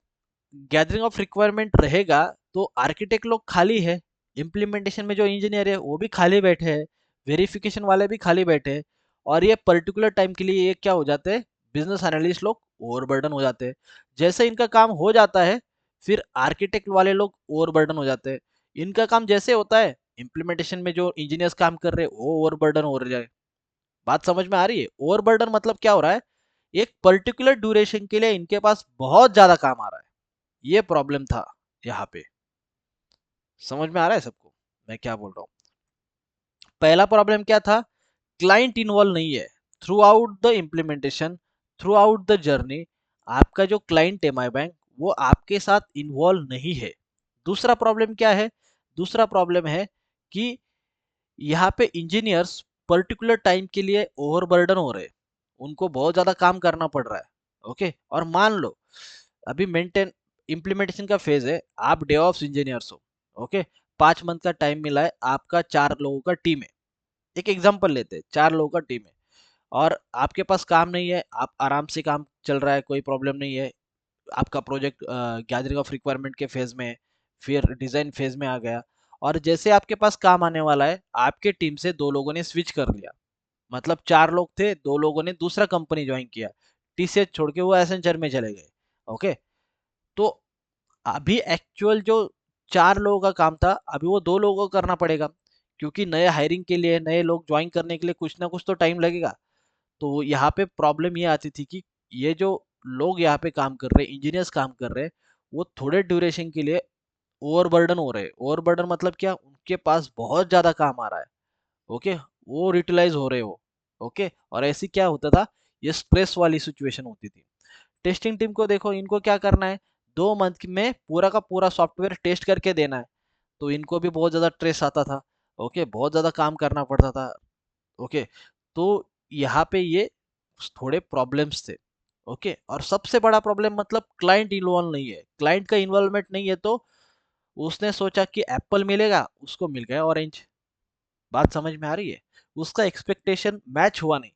गैदरिंग ऑफ रिक्वायरमेंट रहेगा तो आर्किटेक्ट लोग खाली है, इम्प्लीमेंटेशन में जो इंजीनियर है वो भी खाली बैठे हैं, वेरिफिकेशन वाले भी खाली बैठे हैं, और ये पर्टिकुलर टाइम के लिए ये क्या हो जाते हैं? बिजनेस एनालिस्ट लोग ओवरबर्डन हो जाते हैं। जैसे इनका काम हो जाता है, फिर आर्किटेक्ट वाले लोग ओवरबर्डन हो जाते हैं। इनका काम जैसे होता है, इम्प्लीमेंटेशन में जो इंजीनियर्स काम कर रहे हैं वो ओवरबर्डन हो रहे हैं। बात समझ में आ रही है? ओवरबर्डन मतलब क्या हो रहा है? एक पर्टिकुलर ड्यूरेशन के लिए इनके पास बहुत ज्यादा काम आ रहा है। ये प्रॉब्लम था यहाँ पे। समझ में आ रहा है सबको मैं क्या बोल रहा हूँ? पहला प्रॉब्लम क्या था? क्लाइंट इन्वॉल्व नहीं है through out the implementation, through out the journey. आपका जो क्लाइंट है माई बैंक, वो आपके साथ इन्वॉल्व नहीं है। दूसरा प्रॉब्लम क्या है? दूसरा प्रॉब्लम है कि यहाँ पे इंजीनियर्स पर्टिकुलर टाइम के लिए ओवरबर्डन हो रहे हैं, उनको बहुत ज्यादा काम करना पड़ रहा है। ओके, और मान लो अभी मेंटेन इम्प्लीमेंटेशन का फेज है, आप डेवऑप्स इंजीनियर्स हो। ओके, 5 मंथ का टाइम मिला है, आपका 4 लोगों का टीम है। एक एग्जांपल लेते हैं, 4 लोगों का टीम है और आपके पास काम नहीं है, आप आराम से काम चल रहा है, कोई प्रॉब्लम नहीं है। आपका प्रोजेक्ट गैदरिंग ऑफ रिक्वायरमेंट के फेज में है, फिर डिजाइन फेज में आ गया, और जैसे आपके पास काम आने वाला है, आपके टीम से 2 लोगों ने स्विच कर लिया। मतलब 4 लोग थे, 2 लोगों ने दूसरा कंपनी ज्वाइन किया, टीसीएस छोड़ के वो एसेंचर में चले गए। ओके, तो अभी एक्चुअल जो 4 लोगों का काम था, अभी वो 2 लोगों को करना पड़ेगा, क्योंकि नए हायरिंग के लिए, नए लोग ज्वाइन करने के लिए कुछ ना कुछ तो टाइम लगेगा। तो यहाँ पे प्रॉब्लम ये आती थी कि ये जो लोग यहाँ पे काम कर रहे हैं, इंजीनियर्स काम कर रहे हैं, वो थोड़े ड्यूरेशन के लिए ओवरबर्डन हो रहे हैं। ओवरबर्डन मतलब क्या? उनके पास बहुत ज्यादा काम आ रहा है। ओके, वो यूटिलाइज हो रहे हो। ओके, और ऐसी क्या होता था, ये स्ट्रेस वाली सिचुएशन होती थी। टेस्टिंग टीम को देखो, इनको क्या करना है? 2 मंथ में पूरा का पूरा सॉफ्टवेयर टेस्ट करके देना है, तो इनको भी बहुत ज़्यादा स्ट्रेस आता था। ओके, बहुत ज़्यादा काम करना पड़ता था। ओके, तो यहाँ पे ये थोड़े प्रॉब्लम्स थे। ओके, और सबसे बड़ा प्रॉब्लम मतलब क्लाइंट इन्वॉल्व नहीं है। क्लाइंट का इन्वॉल्वमेंट नहीं है, तो उसने सोचा कि एप्पल मिलेगा, उसको मिल गया ऑरेंज। बात समझ में आ रही है? उसका एक्सपेक्टेशन मैच हुआ नहीं।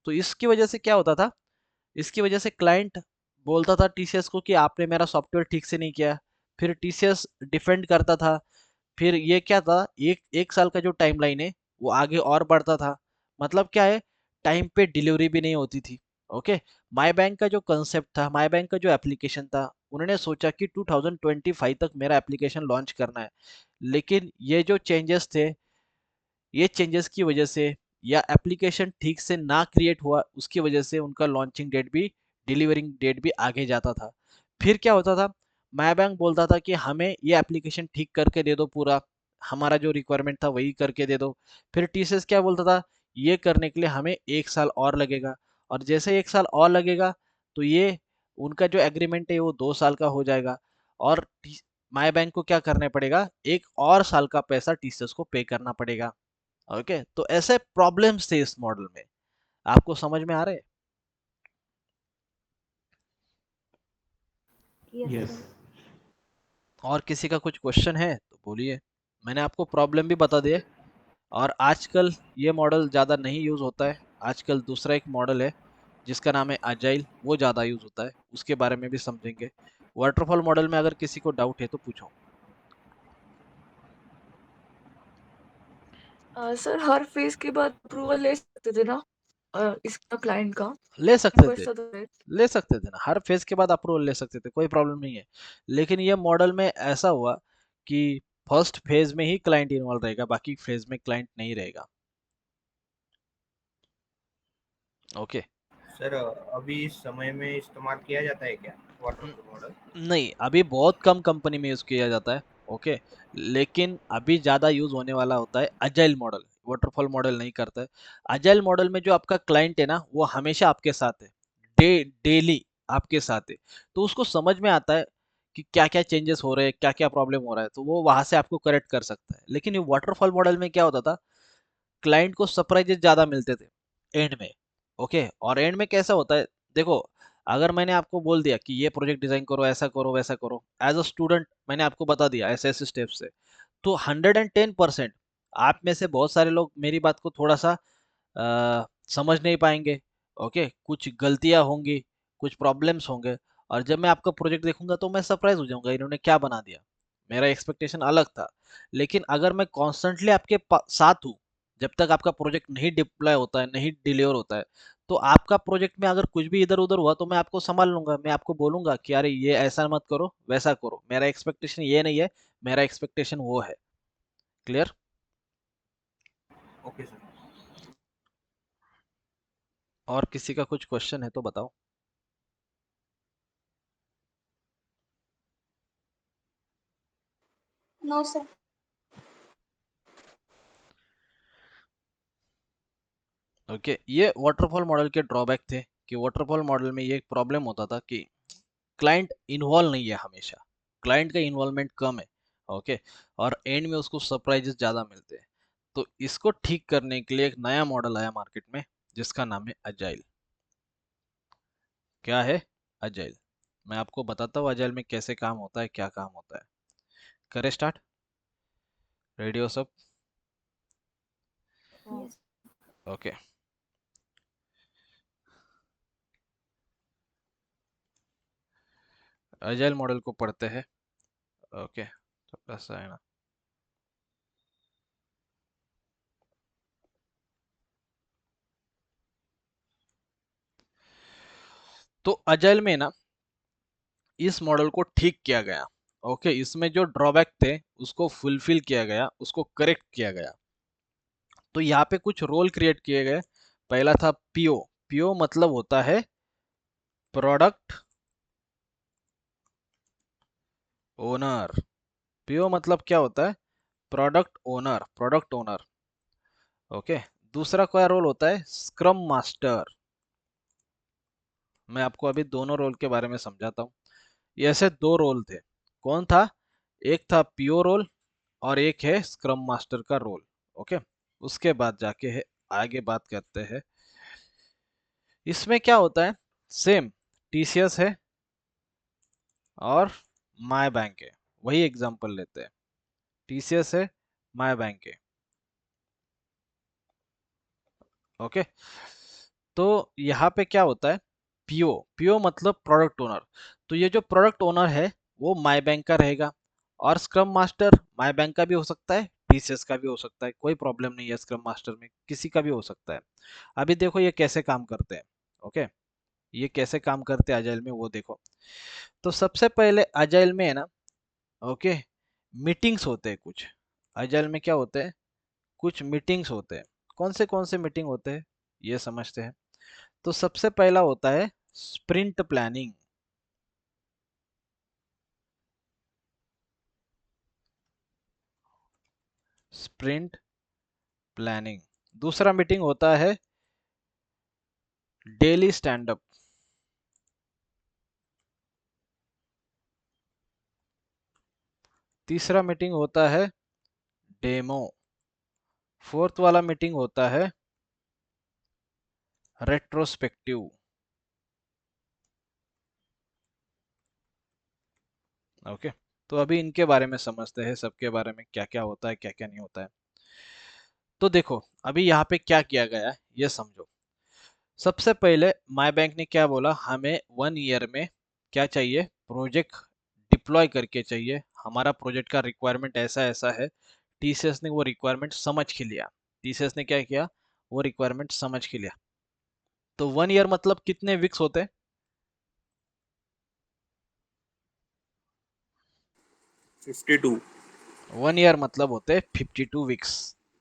तो इसकी वजह से क्या होता था? इसकी वजह से क्लाइंट बोलता था टीसीएस को कि आपने मेरा सॉफ्टवेयर ठीक से नहीं किया। फिर टीसीएस डिफेंड करता था। फिर ये क्या था, एक एक साल का जो टाइमलाइन है वो आगे और बढ़ता था। मतलब क्या है, टाइम पे डिलीवरी भी नहीं होती थी। ओके, माई बैंक का जो कंसेप्ट था, माई बैंक का जो एप्लीकेशन था, उन्होंने सोचा कि 2025 तक मेरा एप्लीकेशन लॉन्च करना है। लेकिन ये जो चेंजेस थे, ये चेंजेस की वजह से, या एप्लीकेशन ठीक से ना क्रिएट हुआ उसकी वजह से, उनका लॉन्चिंग डेट भी, डिलीवरिंग डेट भी आगे जाता था। फिर क्या होता था, माई बैंक बोलता था कि हमें ये एप्लीकेशन ठीक करके दे दो, पूरा हमारा जो रिक्वायरमेंट था वही करके दे दो। फिर टीसीएस क्या बोलता था, ये करने के लिए हमें 1 साल और लगेगा, और जैसे 1 साल और लगेगा तो ये उनका जो एग्रीमेंट है वो 2 साल का हो जाएगा, और माई बैंक को क्या करना पड़ेगा, 1 और साल का पैसा टीसीएस को पे करना पड़ेगा। ओके, तो ऐसे प्रॉब्लम्स थे इस मॉडल में। आपको समझ में आ रहे हैं?
Yes
yes.
सर।
और किसी का कुछ क्वेश्चन है तो बोलिए। मैंने आपको प्रॉब्लम भी बता दिए। और आजकल ये मॉडल ज़्यादा नहीं यूज़ होता है। आजकल दूसरा एक मॉडल है जिसका नाम है अजाइल, वो ज़्यादा यूज़ होता है, उसके बारे में भी समझेंगे। वाटरफॉल मॉडल में अगर किसी को डाउट है तो पूछो।
सर हर फेज के बाद अप्रूवल ले सकते थे ना इसका क्लाइंट का
ले सकते थे,
रिक्वेस्ट था तो
ले सकते थे ना, हर फेज के बाद अप्रूवल ले सकते थे, कोई प्रॉब्लम नहीं है। लेकिन ये मॉडल में ऐसा हुआ कि फर्स्ट फेज में ही क्लाइंट इन्वॉल्व रहेगा, बाकी फेज में क्लाइंट नहीं रहेगा। ओके,
सर अभी इस समय में इस्तेमाल किया जाता है क्या वाटरफॉल मॉडल?
नहीं, अभी बहुत कम कंपनी में यूज किया जाता है। ओके, लेकिन अभी ज्यादा यूज होने वाला होता है अजाइल मॉडल। वाटरफॉल मॉडल नहीं करता है। अजाइल मॉडल में जो आपका क्लाइंट है ना, वो हमेशा आपके साथ है, डेली आपके साथ है। तो उसको समझ में आता है कि क्या क्या चेंजेस हो रहे हैं, क्या क्या प्रॉब्लम हो रहा है, तो वो वहां से आपको करेक्ट कर सकता है। लेकिन ये वाटरफॉल मॉडल में क्या होता था, क्लाइंट को सरप्राइजेस ज्यादा मिलते थे एंड में। ओके, और एंड में कैसा होता है, देखो, अगर मैंने आपको बोल दिया कि ये प्रोजेक्ट डिजाइन करो, ऐसा करो, वैसा करो, एज अ स्टूडेंट मैंने आपको बता दिया ऐसे ऐसे स्टेप से, तो 110% आप में से बहुत सारे लोग मेरी बात को थोड़ा सा समझ नहीं पाएंगे। ओके, कुछ गलतियां होंगी, कुछ प्रॉब्लम्स होंगे, और जब मैं आपका प्रोजेक्ट देखूंगा तो मैं सरप्राइज हो जाऊंगा, इन्होंने क्या बना दिया, मेरा एक्सपेक्टेशन अलग था। लेकिन अगर मैं कॉन्स्टेंटली आपके साथ हूँ, जब तक आपका प्रोजेक्ट नहीं डिप्लॉय होता है, नहीं डिलीवर होता है, तो आपका प्रोजेक्ट में अगर कुछ भी इधर उधर हुआ तो मैं आपको संभाल लूंगा, मैं आपको बोलूंगा कि अरे ये ऐसा मत करो, वैसा करो, मेरा एक्सपेक्टेशन ये नहीं है, मेरा एक्सपेक्टेशन वो है। क्लियर?
Okay sir.
और किसी का कुछ क्वेश्चन है तो बताओ।
No sir.
ओके, ये वाटरफॉल मॉडल के ड्रॉबैक थे कि वाटरफॉल मॉडल में ये एक प्रॉब्लम होता था कि क्लाइंट इन्वॉल्व नहीं है हमेशा, क्लाइंट का इन्वॉल्वमेंट कम है। ओके, और एंड में उसको सरप्राइजेस ज़्यादा मिलते हैं। तो इसको ठीक करने के लिए एक नया मॉडल आया मार्केट में, जिसका नाम है अजाइल। क्या है अजाइल? मैं आपको बताता हूँ अजाइल में कैसे काम होता है, क्या काम होता है। करें स्टार्ट? रेडी हो सब?
हाँ।
यस।
ओके, अजाइल मॉडल को पढ़ते हैं। ओके, थोड़ा सा है ना। तो अजाइल में ना इस मॉडल को ठीक किया गया। ओके, इसमें जो ड्रॉबैक थे उसको फुलफिल किया गया, उसको करेक्ट किया गया। तो यहाँ पे कुछ रोल क्रिएट किए गए। पहला था पीओ। पीओ मतलब होता है प्रोडक्ट ओनर। पीओ मतलब क्या होता है? Product owner, product owner. Okay, दूसरा क्या रोल होता है? Scrum master. मैं आपको अभी दोनों रोल के बारे में समझाता हूँ। ये ऐसे दो रोल थे। कौन था? एक था पीओ रोल और एक है स्क्रम मास्टर का रोल। ओके, उसके बाद जाके है आगे बात करते हैं। इसमें क्या होता है? सेम टीसीएस है और माय बैंक है, वही एग्जांपल लेते हैं। टीसीएस है, माय बैंक है। ओके, तो यहाँ पे क्या होता है? पीओ, पीओ मतलब प्रोडक्ट ओनर। तो ये जो प्रोडक्ट ओनर है वो माय बैंक का रहेगा, और स्क्रम मास्टर माय बैंक का भी हो सकता है, टीसीएस का भी हो सकता है, कोई प्रॉब्लम नहीं है, स्क्रम मास्टर में किसी का भी हो सकता है। अभी देखो ये कैसे काम करते हैं। ओके, ये कैसे काम करते हैं अजाइल में, वो देखो। तो सबसे पहले अजाइल में है ना, ओके, मीटिंग्स होते हैं कुछ। अजाइल में क्या होते हैं? कुछ मीटिंग्स होते हैं। कौन से मीटिंग होते हैं ये समझते हैं। तो सबसे पहला होता है स्प्रिंट प्लानिंग। Sprint planning. दूसरा मीटिंग होता है डेली स्टैंड अप। तीसरा मीटिंग होता है डेमो। फोर्थ वाला मीटिंग होता है रेट्रोस्पेक्टिव। ओके, तो अभी इनके बारे में समझते हैं, सबके बारे में क्या क्या होता है, क्या क्या नहीं होता है। तो देखो अभी यहाँ पे क्या किया गया है ये समझो। सबसे पहले माय बैंक ने क्या बोला, हमें 1 ईयर में क्या चाहिए? प्रोजेक्ट डिप्लॉय करके चाहिए, हमारा प्रोजेक्ट का रिक्वायरमेंट ऐसा ऐसा है। टीसीएस ने वो रिक्वायरमेंट समझ के लिया। टीसीएस ने क्या किया? वो रिक्वायरमेंट समझ के लिया। तो 1 ईयर मतलब कितने वीक्स होते हैं?
52।
1 ईयर मतलब होते हैं 52 वीक्स।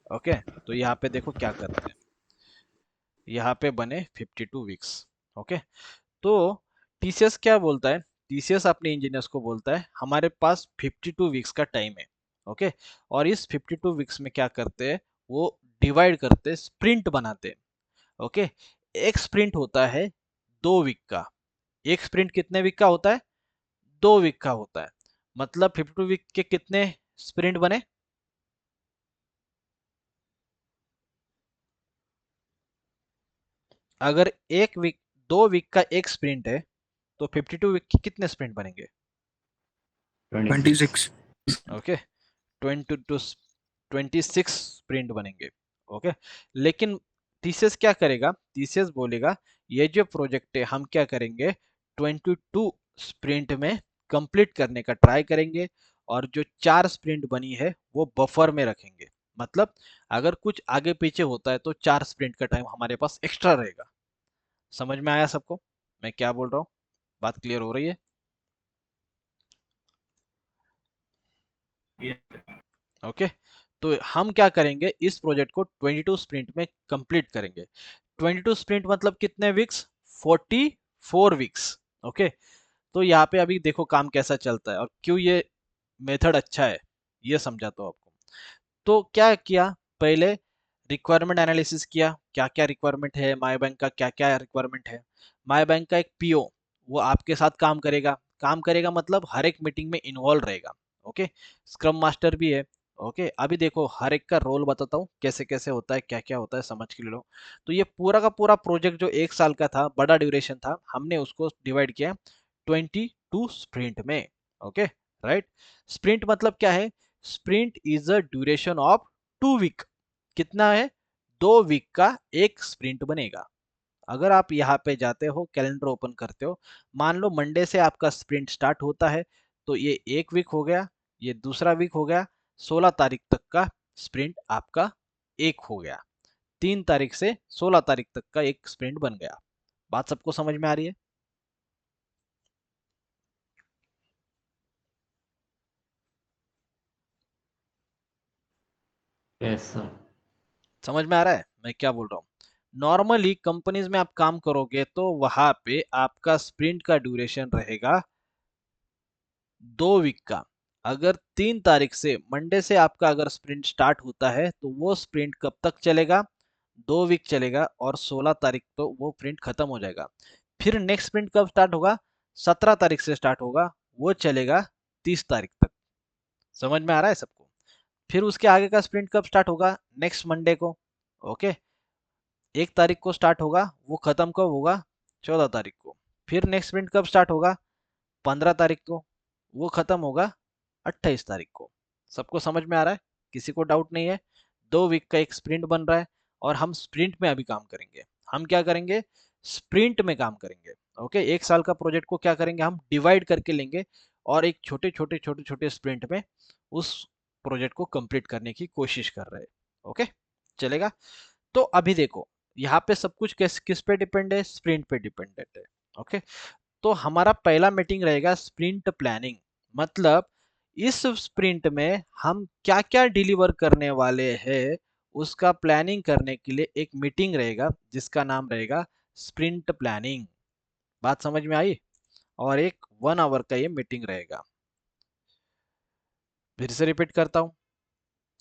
ओके, तो यहाँ पे देखो क्या करते हैं। यहाँ पे बने 52 वीक्स। ओके, तो टीसीएस क्या बोलता है, टीसीएस अपने इंजीनियर्स को बोलता है हमारे पास 52 वीक्स का टाइम है। ओके, और इस 52 वीक्स में क्या करते हैं, वो डिवाइड करते, स्प्रिंट बनाते हैं। ओके, एक स्प्रिंट होता है 2 वीक का। एक स्प्रिंट कितने वीक का होता है, 2 वीक का होता है। मतलब 52 वीक के कितने स्प्रिंट बने, अगर 1 वीक 2 वीक का एक स्प्रिंट है तो 52 वीक के कितने स्प्रिंट बनेंगे,
26।
ओके, 26 स्प्रिंट बनेंगे। ओके, लेकिन टीसीएस क्या करेगा, टीसीएस बोलेगा ये जो प्रोजेक्ट है हम क्या करेंगे 22 स्प्रिंट में कंप्लीट करने का ट्राई करेंगे, और जो 4 स्प्रिंट बनी है वो बफर में रखेंगे। मतलब अगर कुछ आगे पीछे होता है तो 4 स्प्रिंट का टाइम हमारे पास एक्स्ट्रा रहेगा। समझ में आया सबको मैं क्या बोल रहा हूँ, बात क्लियर हो रही है? ओके, तो हम क्या करेंगे, इस प्रोजेक्ट को 22 स्प्रिंट में कंप्लीट करेंगे। 22 स्प्रिंट मतलब कितने वीक्स, 44 वीक्स। ओके, तो यहाँ पे अभी देखो काम कैसा चलता है और क्यों ये मेथड अच्छा है, ये समझाता हूँ आपको। तो क्या किया, पहले रिक्वायरमेंट एनालिसिस किया, क्या क्या रिक्वायरमेंट है माई बैंक का, क्या क्या रिक्वायरमेंट है। माई बैंक का एक पीओ वो आपके साथ काम करेगा, काम करेगा मतलब हर एक मीटिंग में इन्वॉल्व रहेगा। ओके, स्क्रम मास्टर भी है। ओके, अभी देखो हर एक का रोल बताता हूँ कैसे कैसे होता है, क्या क्या होता है, समझ के ले लो। तो ये पूरा का पूरा प्रोजेक्ट जो 1 साल का था, बड़ा ड्यूरेशन था, हमने उसको डिवाइड किया 22 स्प्रिंट में। Okay, right. स्प्रिंट मतलब क्या है, sprint is a duration of 2 week. कितना है, 2 वीक का एक स्प्रिंट बनेगा। अगर आप यहाँ पे जाते हो, कैलेंडर ओपन करते हो, मान लो मंडे से आपका स्प्रिंट स्टार्ट होता है, तो ये 1 वीक हो गया, ये दूसरा वीक हो गया, 16 तारीख तक का स्प्रिंट आपका एक हो गया। 3 तारीख से 16 तारीख तक का एक स्प्रिंट बन गया। बात सबको समझ में आ रही है?
Yes sir.
समझ में आ रहा है मैं क्या बोल रहा हूँ? नॉर्मली कंपनीज में आप काम करोगे तो वहां पे आपका स्प्रिंट का ड्यूरेशन रहेगा 2 वीक का। अगर 3 तारीख से, मंडे से आपका अगर स्प्रिंट स्टार्ट होता है तो वो स्प्रिंट कब तक चलेगा, 2 वीक चलेगा, और 16 तारीख तो वो प्रिंट खत्म हो जाएगा। फिर नेक्स्ट स्प्रिंट कब स्टार्ट होगा, 17 तारीख से स्टार्ट होगा, वो चलेगा 30 तारीख तक। समझ में आ रहा है सबको? फिर उसके आगे का स्प्रिंट कब स्टार्ट होगा, नेक्स्ट मंडे को। ओके, 1 तारीख को स्टार्ट होगा, वो खत्म कब होगा, 14 तारीख को। फिर नेक्स्ट स्प्रिंट कब स्टार्ट होगा, 15 तारीख को, वो खत्म होगा 28 तारीख को। सबको समझ में आ रहा है, किसी को डाउट नहीं है? 2 वीक का एक स्प्रिंट बन रहा है, और हम स्प्रिंट में अभी काम करेंगे। हम क्या करेंगे, स्प्रिंट में काम करेंगे। ओके, 1 साल का प्रोजेक्ट को क्या करेंगे, हम डिवाइड करके लेंगे, और एक छोटे छोटे छोटे छोटे स्प्रिंट में उस प्रोजेक्ट को कंप्लीट करने की कोशिश कर रहे हैं। ओके, चलेगा? तो अभी देखो यहाँ पे सब कुछ किस किस पे डिपेंड है, स्प्रिंट पे डिपेंडेंट है। ओके, तो हमारा पहला मीटिंग रहेगा स्प्रिंट प्लानिंग। मतलब इस स्प्रिंट में हम क्या क्या डिलीवर करने वाले हैं, उसका प्लानिंग करने के लिए एक मीटिंग रहेगा जिसका नाम रहेगा स्प्रिंट प्लानिंग। बात समझ में आई? और एक 1 आवर का ये मीटिंग रहेगा। फिर से रिपीट करता हूँ,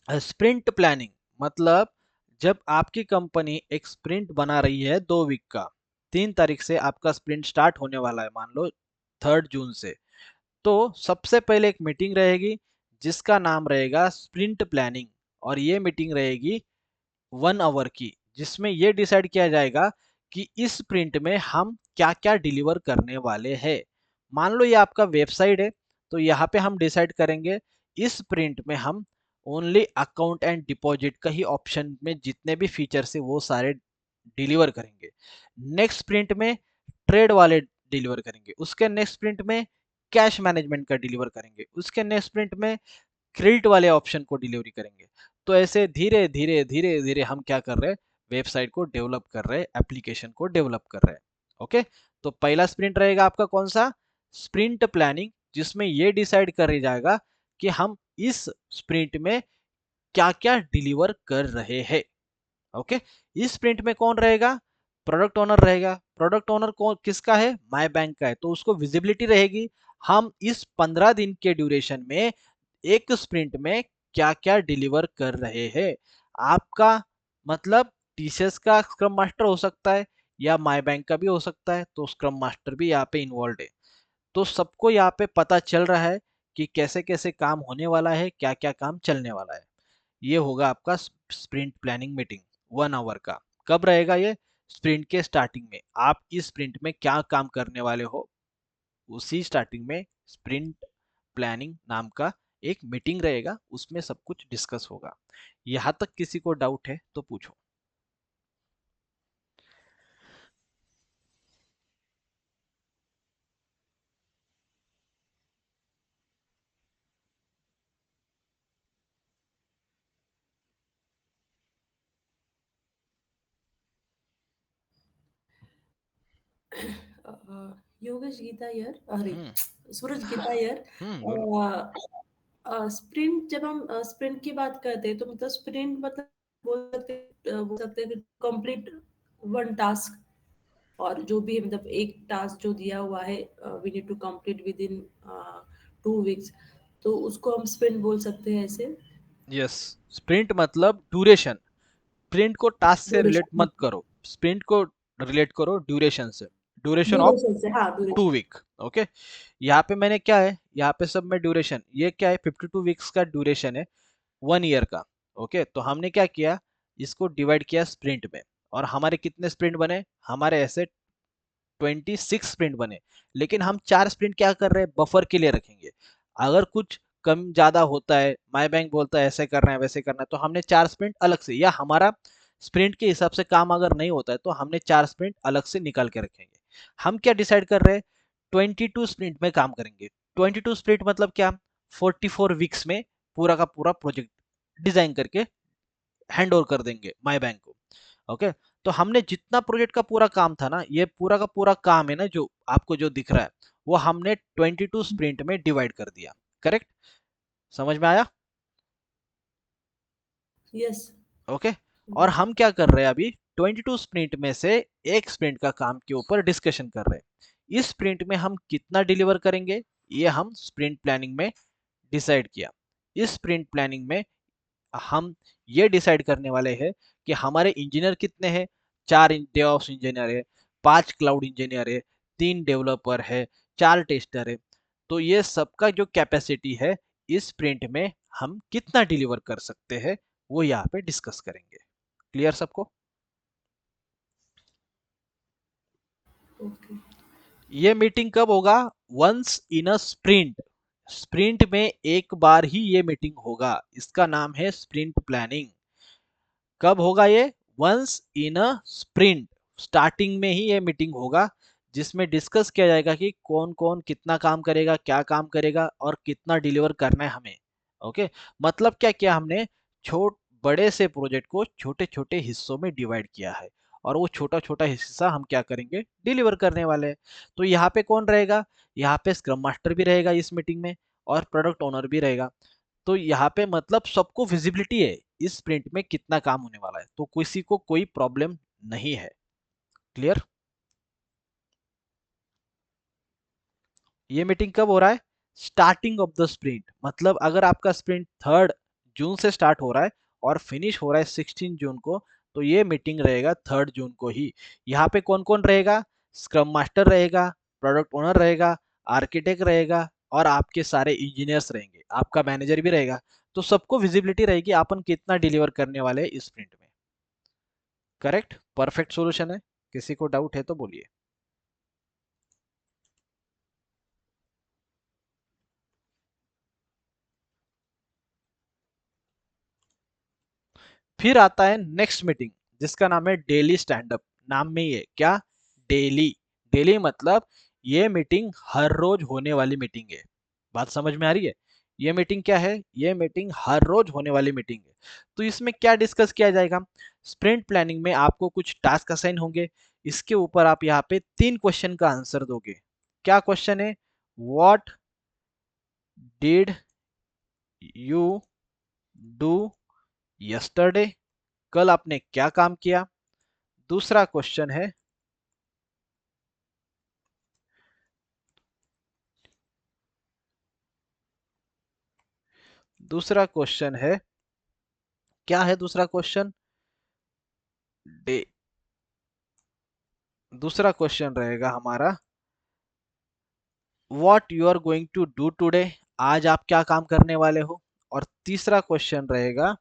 स्प्रिंट प्लानिंग मतलब जब आपकी कंपनी एक स्प्रिंट बना रही है 2 वीक का, 3 तारीख से आपका स्प्रिंट स्टार्ट होने वाला है, मान लो 3 जून से, तो सबसे पहले एक मीटिंग रहेगी जिसका नाम रहेगा स्प्रिंट प्लानिंग। और ये मीटिंग रहेगी 1 आवर की, जिसमें ये डिसाइड किया जाएगा कि इस स्प्रिंट में हम क्या क्या डिलीवर करने वाले हैं। मान लो ये आपका वेबसाइट है, तो यहाँ पे हम डिसाइड करेंगे इस स्प्रिंट में हम ओनली अकाउंट एंड डिपॉजिट का ही ऑप्शन में जितने भी फीचर्स है वो सारे डिलीवर करेंगे। नेक्स्ट स्प्रिंट में ट्रेड वाले डिलीवर करेंगे, उसके नेक्स्ट स्प्रिंट में कैश मैनेजमेंट का डिलीवर करेंगे, उसके नेक्स्ट स्प्रिंट में क्रेडिट वाले ऑप्शन को डिलीवरी करेंगे। तो ऐसे धीरे धीरे धीरे धीरे हम क्या कर रहे हैं, वेबसाइट को डेवलप कर रहे हैं, एप्लीकेशन को डेवलप कर रहे हैं। ओके, तो पहला स्प्रिंट रहेगा आपका कौन सा, स्प्रिंट प्लानिंग, जिसमें ये डिसाइड कर जाएगा कि हम इस स्प्रिंट में क्या क्या डिलीवर कर रहे हैं। ओके, इस स्प्रिंट में कौन रहेगा, प्रोडक्ट ओनर रहेगा। प्रोडक्ट ओनर कौन किसका है? माय बैंक का है, तो उसको विजिबिलिटी रहेगी हम इस 15 दिन के ड्यूरेशन में एक स्प्रिंट में क्या क्या डिलीवर कर रहे हैं। आपका मतलब टीसीएस का स्क्रम मास्टर हो सकता है या माय बैंक का भी हो सकता है, तो स्क्रम मास्टर भी यहाँ पे इन्वॉल्व है। तो सबको यहाँ पे पता चल रहा है कि कैसे कैसे काम होने वाला है, क्या क्या काम चलने वाला है। ये होगा आपका स्प्रिंट प्लानिंग मीटिंग 1 आवर का। कब रहेगा ये? स्प्रिंट के स्टार्टिंग में। आप इस स्प्रिंट में क्या काम करने वाले हो, उसी स्टार्टिंग में स्प्रिंट प्लानिंग नाम का एक मीटिंग रहेगा, उसमें सब कुछ डिस्कस होगा। यहाँ तक किसी को डाउट है तो पूछो।
योगेश गीता यार, अरे
हम्म
सूरज गीता यार।
बोलो।
स्प्रिंट, जब हम स्प्रिंट की बात करते हैं तो मतलब स्प्रिंट मतलब बोल सकते हैं कि कंप्लीट वन टास्क, और जो भी मतलब एक टास्क जो दिया हुआ है we need to complete within 2 weeks, तो उसको हम स्प्रिंट बोल सकते हैं ऐसे।
यस, स्प्रिंट मतलब ड्यूरेशन। स्प्रिंट को टास्क से रिलेट
ड्यूरेशन,
मत करो, स्प्रिंट को रिलेट करो ड्यूरेशन से। ड्यूरेशन ऑफ
ड्यूरेशन से, हाँ ड्यूरेशन।
2 वीक। ओके, यहाँ पे मैंने क्या है, यहाँ पे सब में ड्यूरेशन, ये क्या है, 52 वीक्स का ड्यूरेशन है 1 ईयर का। ओके, तो हमने क्या किया, इसको डिवाइड किया स्प्रिंट में। और हमारे कितने स्प्रिंट बने? हमारे ऐसे 26 स्प्रिंट बने। लेकिन हम 4 स्प्रिंट क्या कर रहे हैं, बफर के लिए रखेंगे। अगर कुछ कम ज्यादा होता है, माई बैंक बोलता है ऐसे करना है वैसे करना है, तो हमने 4 स्प्रिंट अलग से, या हमारा स्प्रिंट के हिसाब से काम अगर नहीं होता है तो हमने 4 स्प्रिंट अलग से निकाल के रखेंगे। हम क्या डिसाइड कर रहे हैं, 22 स्प्रिंट में काम करेंगे। 22 स्प्रिंट मतलब क्या, 44 वीक्स में पूरा का पूरा प्रोजेक्ट डिजाइन करके हैंड ओवर कर देंगे माई बैंक को। ओके, तो हमने जितना प्रोजेक्ट का पूरा काम था ना, ये पूरा का पूरा काम है ना जो आपको जो दिख रहा है, वो हमने 22 स्प्रिंट में डिवाइड कर दिया। करेक्ट? समझ में आया?
यस।
ओके, और हम क्या कर रहे हैं अभी, 22 स्प्रिंट में से एक स्प्रिंट का काम के ऊपर डिस्कशन कर रहे हैं। इस स्प्रिंट में हम कितना डिलीवर करेंगे, ये हम स्प्रिंट प्लानिंग में डिसाइड किया। इस स्प्रिंट प्लानिंग में हम ये डिसाइड करने वाले हैं कि हमारे इंजीनियर कितने हैं। 4 डेवऑप्स इंजीनियर है, 5 क्लाउड इंजीनियर है, 3 डेवलपर है, 4 टेस्टर है। तो ये सबका जो कैपेसिटी है, इस स्प्रिंट में हम कितना डिलीवर कर सकते हैं, वो यहाँ पे डिस्कस करेंगे। क्लियर सबको?
ओके।
ये मीटिंग कब होगा? Once in a sprint. Sprint में एक बार ही ये मीटिंग होगा, इसका नाम है स्प्रिंट प्लानिंग। कब होगा ये? Once in a sprint. Starting में ही ये मीटिंग होगा, जिसमें डिस्कस किया जाएगा कि कौन कौन कितना काम करेगा, क्या काम करेगा और कितना डिलीवर करना है हमें। ओके, मतलब क्या किया हमने, छोट बड़े से प्रोजेक्ट को छोटे छोटे हिस्सों में डिवाइड किया है, और वो छोटा छोटा हिस्सा हम क्या करेंगे, डिलीवर करने वाले हैं। तो यहाँ पे कौन रहेगा? यहाँ पे स्क्रम मास्टर भी रहेगा इस मीटिंग में, और प्रोडक्ट ओनर भी रहेगा। तो यहाँ पे मतलब सबको विजिबिलिटी है इस स्प्रिंट में कितना काम होने वाला है, तो किसी को कोई प्रॉब्लम नहीं है। क्लियर? ये मीटिंग कब हो रहा है? Starting of the sprint. मतलब अगर आपका स्प्रिंट 3 जून से स्टार्ट हो रहा है और फिनिश हो रहा है 16 जून को, तो ये मीटिंग रहेगा 3 जून को ही। यहाँ पे कौन कौन रहेगा? स्क्रम मास्टर रहेगा, प्रोडक्ट ओनर रहेगा, आर्किटेक्ट रहेगा, और आपके सारे इंजीनियर्स रहेंगे, आपका मैनेजर भी रहेगा। तो सबको विजिबिलिटी रहेगी अपन कितना डिलीवर करने वाले हैं इस स्प्रिंट में। करेक्ट? परफेक्ट सॉल्यूशन है। किसी को डाउट है तो बोलिए। फिर आता है नेक्स्ट मीटिंग, जिसका नाम है डेली स्टैंड अप। नाम में ही है क्या, डेली। डेली मतलब ये मीटिंग हर रोज होने वाली मीटिंग है। बात समझ में आ रही है? ये मीटिंग क्या है, ये मीटिंग हर रोज होने वाली मीटिंग है। तो इसमें क्या डिस्कस किया जाएगा, स्प्रिंट प्लानिंग में आपको कुछ टास्क असाइन होंगे। इसके ऊपर आप यहाँ पे 3 क्वेश्चन का आंसर दोगे। क्या क्वेश्चन है? What did you do yesterday? कल आपने क्या काम किया? दूसरा क्वेश्चन है, दूसरा क्वेश्चन है, क्या है दूसरा क्वेश्चन? डे दूसरा क्वेश्चन रहेगा हमारा, what you are going to do today, आज आप क्या काम करने वाले हो। और तीसरा क्वेश्चन रहेगा,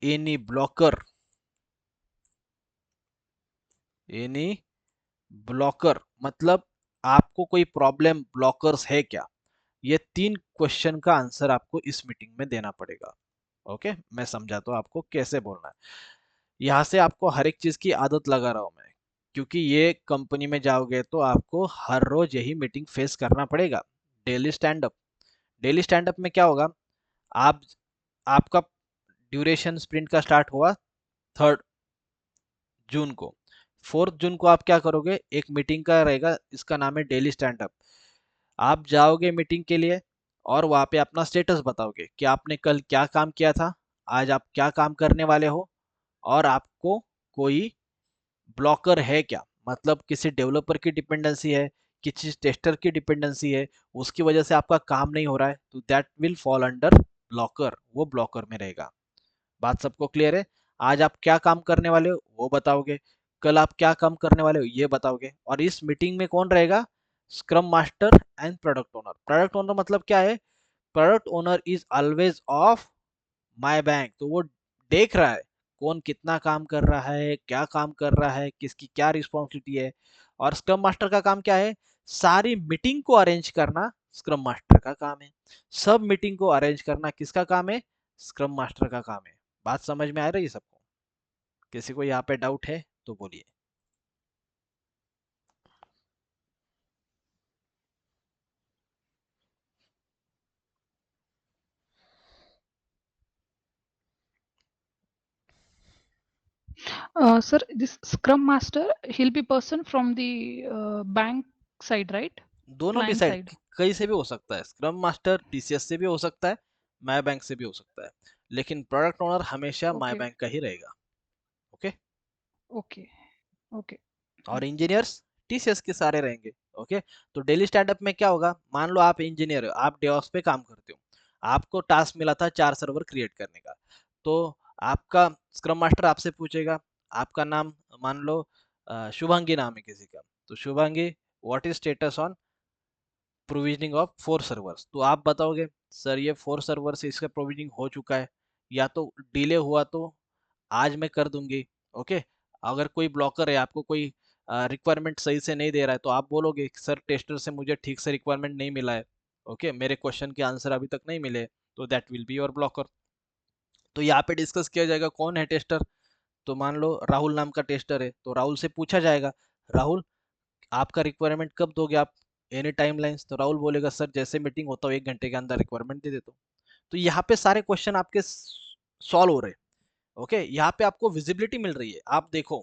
एनी ब्लॉकर, एनी ब्लॉकर मतलब आपको कोई प्रॉब्लम ब्लॉकर्स है क्या। ये 3 क्वेश्चन का आंसर आपको इस मीटिंग में देना पड़ेगा। ओके, मैं समझाता हूँ आपको कैसे बोलना है। यहाँ से आपको हर एक चीज की आदत लगा रहा हूँ मैं, क्योंकि ये कंपनी में जाओगे तो आपको हर रोज यही मीटिंग फेस करना पड़ेगा। Daily stand up, daily stand up में क्या होगा, आप आपका ड्यूरेशन स्प्रिंट का स्टार्ट हुआ 3 जून को, 4 जून को आप क्या करोगे, एक मीटिंग का रहेगा, इसका नाम है डेली स्टैंड अप। आप जाओगे मीटिंग के लिए और वहाँ पे अपना स्टेटस बताओगे कि आपने कल क्या काम किया था, आज आप क्या काम करने वाले हो, और आपको कोई ब्लॉकर है क्या, मतलब किसी डेवलपर की डिपेंडेंसी है, किसी टेस्टर की डिपेंडेंसी है, उसकी वजह से आपका काम नहीं हो रहा है, तो that will fall under blocker, वो ब्लॉकर में रहेगा। बात सबको क्लियर है? आज आप क्या काम करने वाले हो वो बताओगे, कल आप क्या काम करने वाले हो ये बताओगे। और इस मीटिंग में कौन रहेगा, scrum master and product owner. Product owner मतलब क्या है, product owner is always of my bank, तो वो देख रहा है कौन कितना काम कर रहा है, क्या काम कर रहा है, किसकी क्या रिस्पॉन्सिबिलिटी है। और स्क्रम मास्टर का काम क्या है, सारी मीटिंग को अरेंज करना स्क्रम मास्टर का काम है। सब मीटिंग को अरेंज करना किसका काम है, स्क्रम मास्टर का काम है। बात समझ में आ रही है सबको? किसी को यहाँ पे डाउट है तो बोलिए।
Sir, this Scrum Master, he'll be person from the bank side, right?
दोनों भी
Client
साइड,
side.
कहीं से भी हो सकता है, स्क्रम मास्टर टीसीएस से भी हो सकता है, माई बैंक से भी हो सकता है, लेकिन प्रोडक्ट ओनर हमेशा माई
Okay,
बैंक का ही रहेगा। Okay,
okay, okay.
और इंजीनियर्स टीसीएस के सारे रहेंगे। ओके, तो डेली स्टैंडअप में क्या होगा, मान लो आप इंजीनियर हो, आप डेवऑप्स पे काम करते हो, आपको टास्क मिला था 4 सर्वर क्रिएट करने का, तो आपका स्क्रम मास्टर आपसे पूछेगा, आपका नाम मान लो शुभांगी नाम है किसी का, तो Shubhangi what is status on provisioning of 4 servers, तो आप बताओगे सर ये 4 सर्वर से इसका प्रोविजनिंग हो चुका है, या तो डिले हुआ तो आज मैं कर दूंगी। ओके, अगर कोई ब्लॉकर है, आपको कोई रिक्वायरमेंट सही से नहीं दे रहा है, तो आप बोलोगे सर टेस्टर से मुझे ठीक से रिक्वायरमेंट नहीं मिला है, ओके मेरे क्वेश्चन के आंसर अभी तक नहीं मिले, तो that will be your blocker. तो यहाँ पे डिस्कस किया जाएगा कौन है टेस्टर, तो मान लो राहुल नाम का टेस्टर है, तो राहुल से पूछा जाएगा, राहुल आपका रिक्वायरमेंट कब दोगे आप, एनी टाइम लाइन्स, तो राहुल बोलेगा सर जैसे मीटिंग होता हो 1 घंटे के अंदर रिक्वायरमेंट दे देता हूँ। तो यहाँ पे सारे क्वेश्चन आपके सॉल्व हो रहे हैं। ओके, यहाँ पे आपको विजिबिलिटी मिल रही है। आप देखो,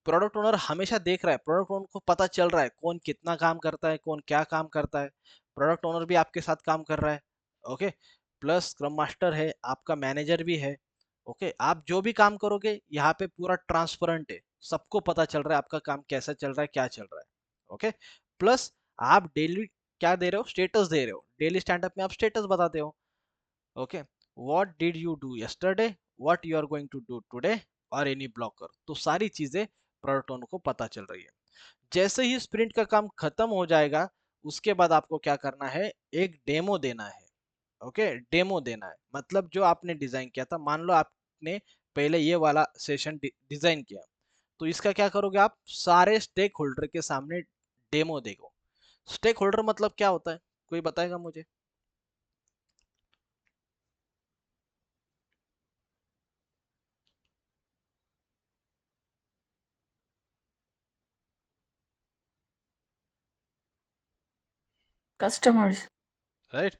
प्रोडक्ट ओनर हमेशा देख रहा है, प्रोडक्ट ओनर को पता चल रहा है कौन कितना काम करता है, कौन क्या काम करता है, प्रोडक्ट ओनर भी आपके साथ काम कर रहा है। ओके, प्लस स्क्रम मास्टर है, आपका मैनेजर भी है। ओके, आप जो भी काम करोगे यहाँ पे पूरा ट्रांसपेरेंट है, सबको पता चल रहा है आपका काम कैसा चल रहा है, क्या चल रहा है। ओके, प्लस आप डेली क्या दे रहे हो, स्टेटस दे रहे हो, डेली स्टैंडअप में आप स्टेटस बताते हो। Okay, what did you do yesterday, what you are going to do today, और एनी ब्लॉकर, तो सारी चीजें प्रोडक्ट ओनर को पता चल रही है। जैसे ही स्प्रिंट का काम खत्म हो जाएगा, उसके बाद आपको क्या करना है, एक डेमो देना है। ओके, डेमो देना है मतलब जो आपने डिजाइन किया था, मान लो आपने पहले ये वाला सेशन डिजाइन किया, तो इसका क्या करोगे आप, सारे स्टेक होल्डर के सामने डेमो देखो। स्टेक होल्डर मतलब क्या होता है, कोई बताएगा मुझे?
Customers.
राइट,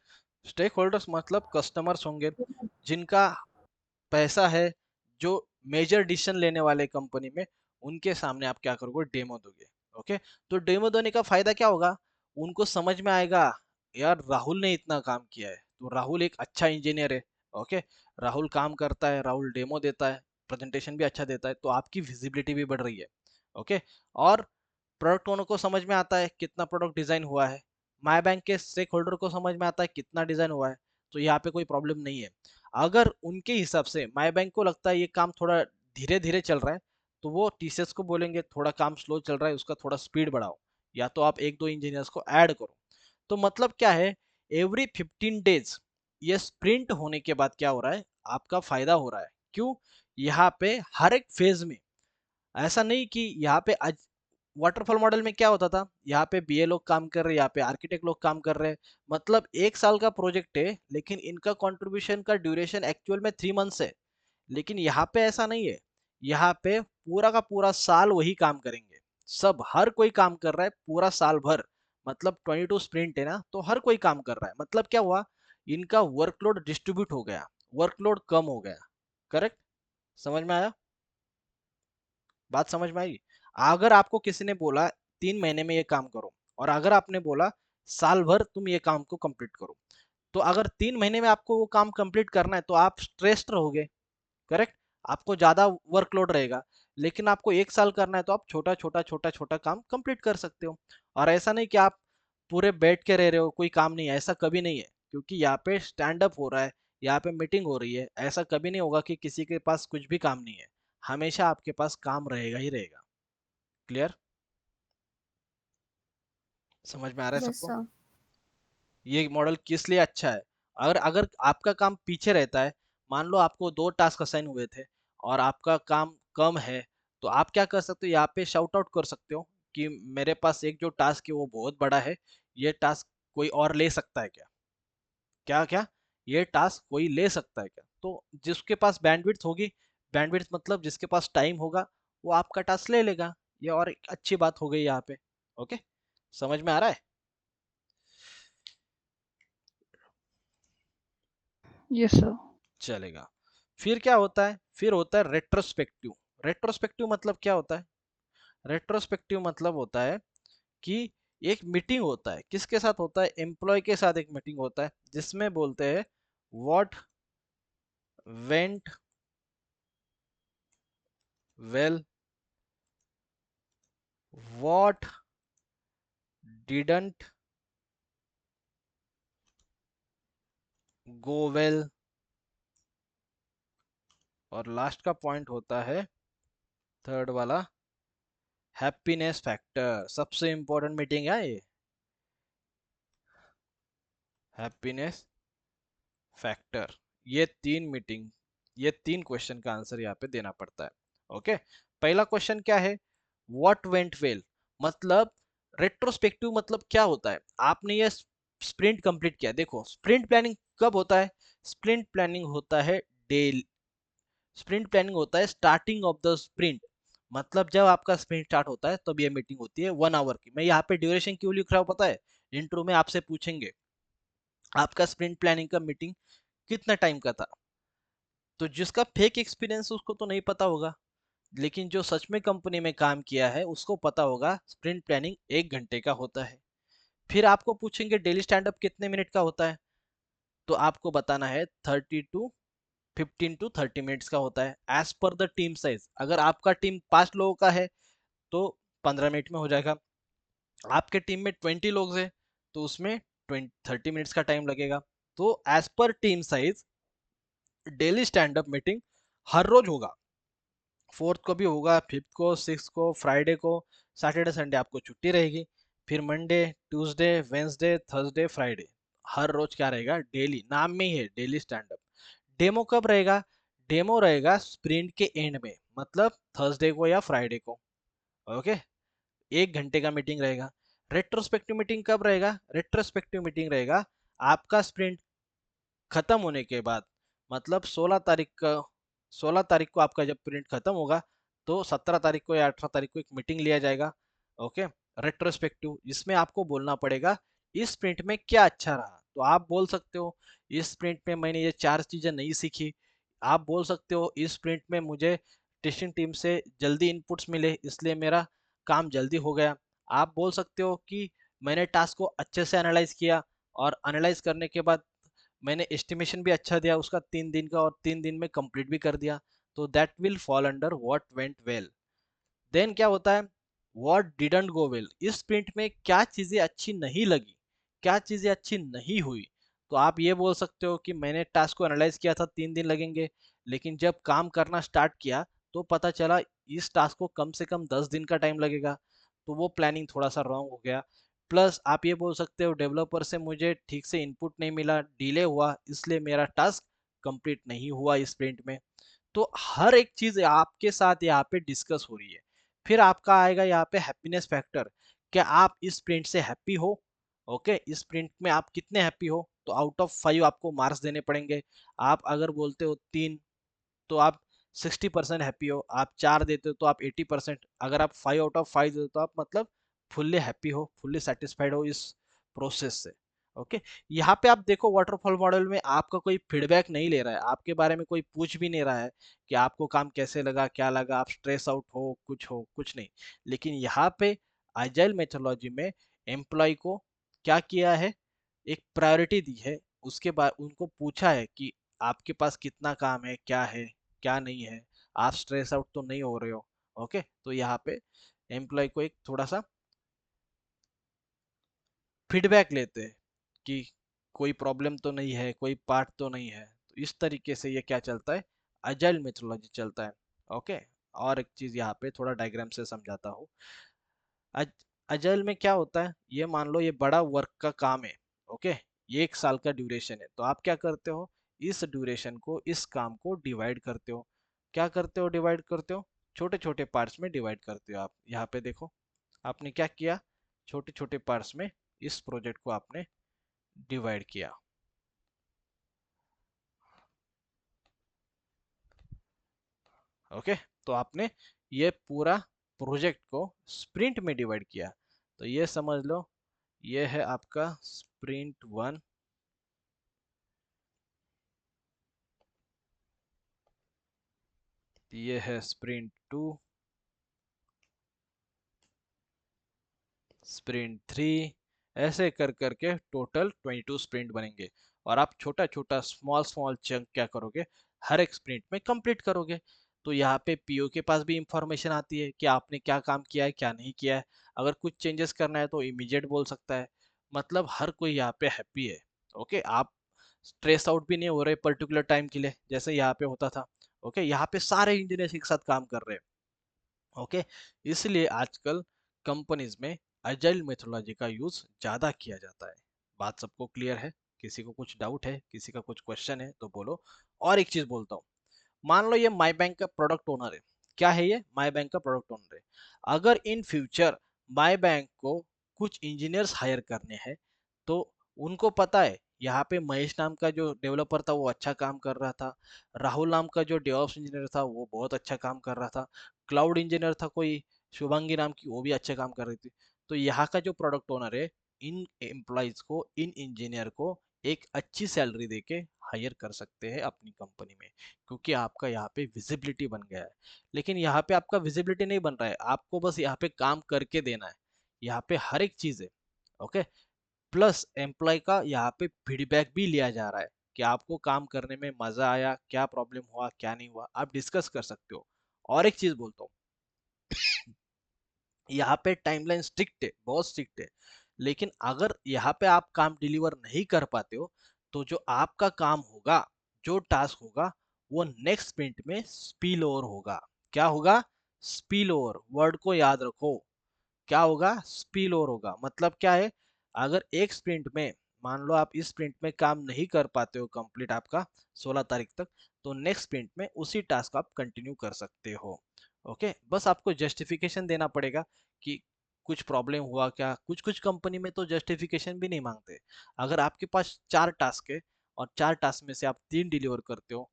स्टेक होल्डर्स मतलब कस्टमर्स होंगे, जिनका पैसा है, जो मेजर डिसीजन लेने वाले कंपनी में, उनके सामने आप क्या करोगे, डेमो दोगे। ओके, तो डेमो देने का फायदा क्या होगा, उनको समझ में आएगा यार राहुल ने इतना काम किया है, तो राहुल एक अच्छा इंजीनियर है। ओके, राहुल काम करता है, राहुल डेमो देता है, प्रेजेंटेशन भी अच्छा देता है, तो आपकी विजिबिलिटी भी बढ़ रही है। ओके, और प्रोडक्ट ओनर को समझ में आता है कितना प्रोडक्ट डिजाइन हुआ है, माई बैंक के स्टेक होल्डर को समझ में आता है कितना डिजाइन हुआ है, तो यहाँ पे कोई प्रॉब्लम नहीं है। अगर उनके हिसाब से माई बैंक को लगता है ये काम थोड़ा धीरे धीरे चल रहा है, तो वो टीसीएस को बोलेंगे थोड़ा काम स्लो चल रहा है, उसका थोड़ा स्पीड बढ़ाओ, या तो आप एक दो इंजीनियर्स को ऐड करो। तो मतलब क्या है, एवरी 15 डेज ये स्प्रिंट होने के बाद क्या हो रहा है, आपका फायदा हो रहा है। क्यों? यहाँ पे हर एक फेज में, ऐसा नहीं कि यहाँ पे आज वाटरफॉल मॉडल में क्या होता था, यहाँ पे बीए लोग काम कर रहे हैं, यहाँ पे आर्किटेक्ट लोग काम कर रहे हैं, मतलब 1 साल का प्रोजेक्ट है, लेकिन इनका कंट्रीब्यूशन का ड्यूरेशन एक्चुअल में 3 मंथ्स है। लेकिन यहाँ पे ऐसा नहीं है, यहाँ पे पूरा का पूरा साल वही काम करेंगे, सब हर कोई काम कर रहा है पूरा साल भर। मतलब 22 स्प्रिंट है ना, तो हर कोई काम कर रहा है, मतलब क्या हुआ, इनका वर्कलोड डिस्ट्रीब्यूट हो गया, वर्कलोड कम हो गया। करेक्ट? समझ में आया? बात समझ में आई? अगर आपको किसी ने बोला 3 महीने में ये काम करो, और अगर आपने बोला साल भर तुम ये काम को कंप्लीट करो, तो अगर 3 महीने में आपको वो काम कंप्लीट करना है तो आप स्ट्रेस्ड रहोगे। करेक्ट? आपको ज्यादा वर्कलोड रहेगा। लेकिन आपको 1 साल करना है तो आप छोटा छोटा छोटा छोटा काम कंप्लीट कर सकते हो। और ऐसा नहीं कि आप पूरे बैठ के रह रहे हो, कोई काम नहीं है, ऐसा कभी नहीं है, क्योंकि यहाँ पे स्टैंड अप हो रहा है, यहाँ पे मीटिंग हो रही है। ऐसा कभी नहीं होगा कि किसी के पास कुछ भी काम नहीं है, हमेशा आपके पास काम रहेगा ही रहेगा। क्लियर? समझ में आ रहा है
यस
सबको?
सर।
ये मॉडल किस लिए अच्छा है? अगर अगर आपका काम पीछे रहता है, मान लो आपको 2 टास्क असाइन हुए थे और आपका काम कम है, तो आप क्या कर सकते हो, यहाँ पे शाउट आउट कर सकते हो कि मेरे पास एक जो टास्क है वो बहुत बड़ा है, ये टास्क कोई और ले सकता है क्या? क्या क्या? ये टास्क कोई ले सकता है क्या? तो जिसके पास बैंडविड्थ होगी, बैंडविड्थ मतलब जिसके पास टाइम होगा, वो आपका टास्क ले लेगा। ये और एक अच्छी बात हो गई यहाँ पे। ओके, समझ में आ रहा है?
Yes, sir.
चलेगा। फिर क्या होता है, फिर होता है रेट्रोस्पेक्टिव। रेट्रोस्पेक्टिव मतलब क्या होता है? रेट्रोस्पेक्टिव मतलब होता है कि एक मीटिंग होता है, किसके साथ होता है, एम्प्लॉय के साथ एक मीटिंग होता है, जिसमें बोलते हैं what went well, what didn't go well, और लास्ट का पॉइंट होता है थर्ड वाला, हैप्पीनेस फैक्टर। सबसे इंपॉर्टेंट मीटिंग है ये, हैप्पीनेस फैक्टर। ये तीन क्वेश्चन का आंसर यहाँ पे देना पड़ता है। ओके, पहला क्वेश्चन क्या है, व्हाट वेंट वेल, मतलब रेट्रोस्पेक्टिव मतलब क्या होता है, आपने ये स्प्रिंट कंप्लीट किया। देखो स्प्रिंट प्लानिंग कब होता है, स्प्रिंट प्लानिंग होता है डेली, स्प्रिंट प्लानिंग होता है स्टार्टिंग ऑफ द स्प्रिंट। मतलब जब आपका स्प्रिंट स्टार्ट होता है तब ये मीटिंग होती है 1 आवर की। मैं यहाँ पे ड्यूरेशन क्यों लिख रहा हूँ पता है, इंट्रो में आपसे पूछेंगे आपका स्प्रिंट प्लानिंग का मीटिंग कितना टाइम का था, तो जिसका फेक एक्सपीरियंस उसको तो नहीं पता होगा, लेकिन जो सच में कंपनी में काम किया है उसको पता होगा स्प्रिंट प्लानिंग 1 घंटे का होता है। फिर आपको पूछेंगे डेली स्टैंड अप कितने मिनट का होता है, तो आपको बताना है 15 to 30 मिनट्स का होता है, as per the team size. अगर आपका टीम 5 लोगों का है तो 15 मिनट में हो जाएगा, आपके टीम में 20 लोग हैं तो उसमें 30 मिनट्स का टाइम लगेगा। तो as per team size daily stand up meeting हर रोज होगा, 4th को भी होगा, 5th को, 6th को, फ्राइडे को, सैटरडे संडे आपको छुट्टी रहेगी, फिर Monday, Tuesday, Wednesday, Thursday, Friday, हर रोज क्या रहेगा, डेली। नाम में ही है डेली स्टैंड अप। डेमो कब रहेगा, डेमो रहेगा स्प्रिंट के एंड में, मतलब थर्सडे को या फ्राइडे को। ओके, 1 घंटे का मीटिंग रहेगा। रेट्रोस्पेक्टिव मीटिंग कब रहेगा, रेट्रोस्पेक्टिव मीटिंग रहेगा आपका स्प्रिंट खत्म होने के बाद, मतलब 16 तारीख को आपका जब प्रिंट खत्म होगा, तो 17 तारीख को या 18 तारीख को एक मीटिंग लिया जाएगा। ओके, रेट्रोस्पेक्टिव, जिसमें आपको बोलना पड़ेगा इस स्प्रिंट में क्या अच्छा रहा। तो आप बोल सकते हो इस स्प्रिंट में मैंने ये 4 चीजें नहीं सीखी, आप बोल सकते हो इस स्प्रिंट में मुझे टेस्टिंग टीम से जल्दी इनपुट्स मिले इसलिए मेरा काम जल्दी हो गया। आप बोल सकते हो कि मैंने टास्क को अच्छे से एनालाइज किया, और एनालाइज करने के बाद मैंने एस्टिमेशन भी अच्छा दिया उसका 3 दिन का, और 3 दिन में कंप्लीट भी कर दिया। तो that will fall under what went well. Then क्या होता है, व्हाट डिडंट गो वेल, इस स्प्रिंट में क्या चीजें अच्छी नहीं लगी, क्या चीजें अच्छी नहीं हुई। तो आप ये बोल सकते हो कि मैंने टास्क को एनालाइज किया था 3 दिन लगेंगे, लेकिन जब काम करना स्टार्ट किया तो पता चला इस टास्क को कम से कम 10 दिन का टाइम लगेगा, तो वो प्लानिंग थोड़ा सा रॉन्ग हो गया। प्लस आप ये बोल सकते हो डेवलपर से मुझे ठीक से इनपुट नहीं मिला, डिले हुआ, इसलिए मेरा टास्क कंप्लीट नहीं हुआ इस स्प्रिंट में। तो हर एक चीज आपके साथ यहाँ पे डिस्कस हो रही है। फिर आपका आएगा यहाँ पे हैप्पीनेस फैक्टर, क्या आप इस स्प्रिंट से हैप्पी हो। ओके, इस स्प्रिंट में आप कितने हैप्पी हो, तो आउट ऑफ 5 आपको मार्क्स देने पड़ेंगे। आप अगर बोलते हो 3, तो आप 60% हैप्पी हो, आप 4 देते हो तो आप 80%, अगर आप 5 आउट ऑफ 5 देते हो तो आप मतलब फुल्ली हैप्पी हो, फुल्ली सेटिस्फाइड हो इस प्रोसेस से। ओके, यहाँ पे आप देखो वाटरफॉल मॉडल में आपका कोई फीडबैक नहीं ले रहा है, आपके बारे में कोई पूछ भी नहीं रहा है कि आपको काम कैसे लगा, क्या लगा, आप स्ट्रेस आउट हो, कुछ नहीं। लेकिन यहाँ पे आजाइल मेथोडोलॉजी में एम्प्लॉय को क्या किया है, एक प्रायोरिटी दी है, उसके बाद उनको पूछा है कि आपके पास कितना काम है, क्या नहीं है, आप स्ट्रेस आउट तो नहीं हो रहे हो। ओके, तो यहाँ पे एम्प्लॉय को एक थोड़ा सा फीडबैक लेते हैं कि कोई प्रॉब्लम तो नहीं है, कोई पार्ट तो नहीं है। तो इस तरीके से ये क्या चलता है, अजाइल मेथोडोलॉजी चलता है। ओके, और एक चीज यहाँ पे थोड़ा डायग्राम से समझाता हूँ। अजाइल में क्या होता है, ये मान लो ये बड़ा वर्क का काम है। ओके, ये 1 साल का ड्यूरेशन है, तो आप क्या करते हो, इस ड्यूरेशन को, इस काम को डिवाइड करते हो। क्या करते हो, डिवाइड करते हो, छोटे छोटे पार्ट्स में डिवाइड करते हो। आप यहाँ पे देखो, आपने क्या किया, छोटे छोटे पार्ट्स में इस प्रोजेक्ट को आपने डिवाइड किया। ओके, तो आपने ये पूरा प्रोजेक्ट को स्प्रिंट में डिवाइड किया। तो ये समझ लो, ये है आपका स्प्रिंट 1, ये है स्प्रिंट 2, स्प्रिंट 3, ऐसे कर करके टोटल 22 स्प्रिंट बनेंगे। और आप छोटा छोटा स्मॉल स्मॉल चंक क्या करोगे, हर एक स्प्रिंट में कंप्लीट करोगे। तो यहाँ पे पीओ के पास भी इंफॉर्मेशन आती है कि आपने क्या काम किया है, क्या नहीं किया है। अगर कुछ चेंजेस करना है तो इमीडिएट बोल सकता है। मतलब हर कोई यहाँ पे हैप्पी है। ओके, आप स्ट्रेस आउट भी नहीं हो रहे पर्टिकुलर टाइम के लिए, जैसे यहाँ पे होता था। ओके, यहाँ पे सारे इंजीनियर्स एक साथ काम कर रहे हैं। ओके, इसलिए आजकल कंपनीज में अजाइल मेथोडोलॉजी का यूज ज्यादा किया जाता है। बात सबको क्लियर है, किसी को कुछ डाउट है, किसी का कुछ क्वेश्चन है तो बोलो। और एक चीज बोलता हूँ, मान लो ये माई बैंक का प्रोडक्ट ओनर है। क्या है ये, माई बैंक का प्रोडक्ट ओनर है। अगर इन फ्यूचर माई बैंक को कुछ इंजीनियर्स हायर करने हैं, तो उनको पता है यहाँ पे महेश नाम का जो डेवलपर था वो अच्छा काम कर रहा था, राहुल नाम का जो डेवऑप्स इंजीनियर था वो बहुत अच्छा काम कर रहा था, क्लाउड इंजीनियर था कोई शुभांगी नाम की, वो भी अच्छे काम कर रही थी। तो यहाँ का जो प्रोडक्ट ओनर है, इन एम्प्लॉयज को, इन इंजीनियर को एक अच्छी सैलरी देके हायर कर सकते हैं अपनी कंपनी में, क्योंकि आपका यहाँ पे विजिबिलिटी बन गया है। लेकिन यहाँ पे आपका विजिबिलिटी नहीं बन रहा है, आपको बस यहाँ पे काम करके देना है, यहाँ पे हर एक चीज है। ओके, प्लस एम्प्लॉय का यहाँ पे फीडबैक भी लिया जा रहा है कि आपको काम करने में मजा आया, क्या प्रॉब्लम हुआ, क्या नहीं हुआ, आप डिस्कस कर सकते हो। और एक चीज बोलता हूँ, यहाँ पे टाइमलाइन स्ट्रिक्ट है, बहुत स्ट्रिक्ट है। लेकिन अगर यहाँ पे आप काम डिलीवर नहीं कर पाते हो, तो जो आपका काम होगा, जो टास्क होगा, वो नेक्स्ट स्प्रिंट में स्पिल ओवर होगा। क्या होगा, स्पिल ओवर, वर्ड को याद रखो। क्या होगा, स्पिल ओवर होगा। मतलब क्या है, अगर एक स्प्रिंट में, मान लो आप इस स्प्रिंट में काम नहीं कर पाते हो कंप्लीट आपका 16 तारीख तक, तो नेक्स्ट स्प्रिंट में उसी टास्क आप कंटिन्यू कर सकते हो। ओके, बस आपको जस्टिफिकेशन देना पड़ेगा कि कुछ प्रॉब्लम हुआ क्या। कुछ कुछ कंपनी में तो जस्टिफिकेशन भी नहीं मांगते। अगर आपके पास 4 टास्क है और 4 टास्क में से आप 3 डिलीवर करते हो,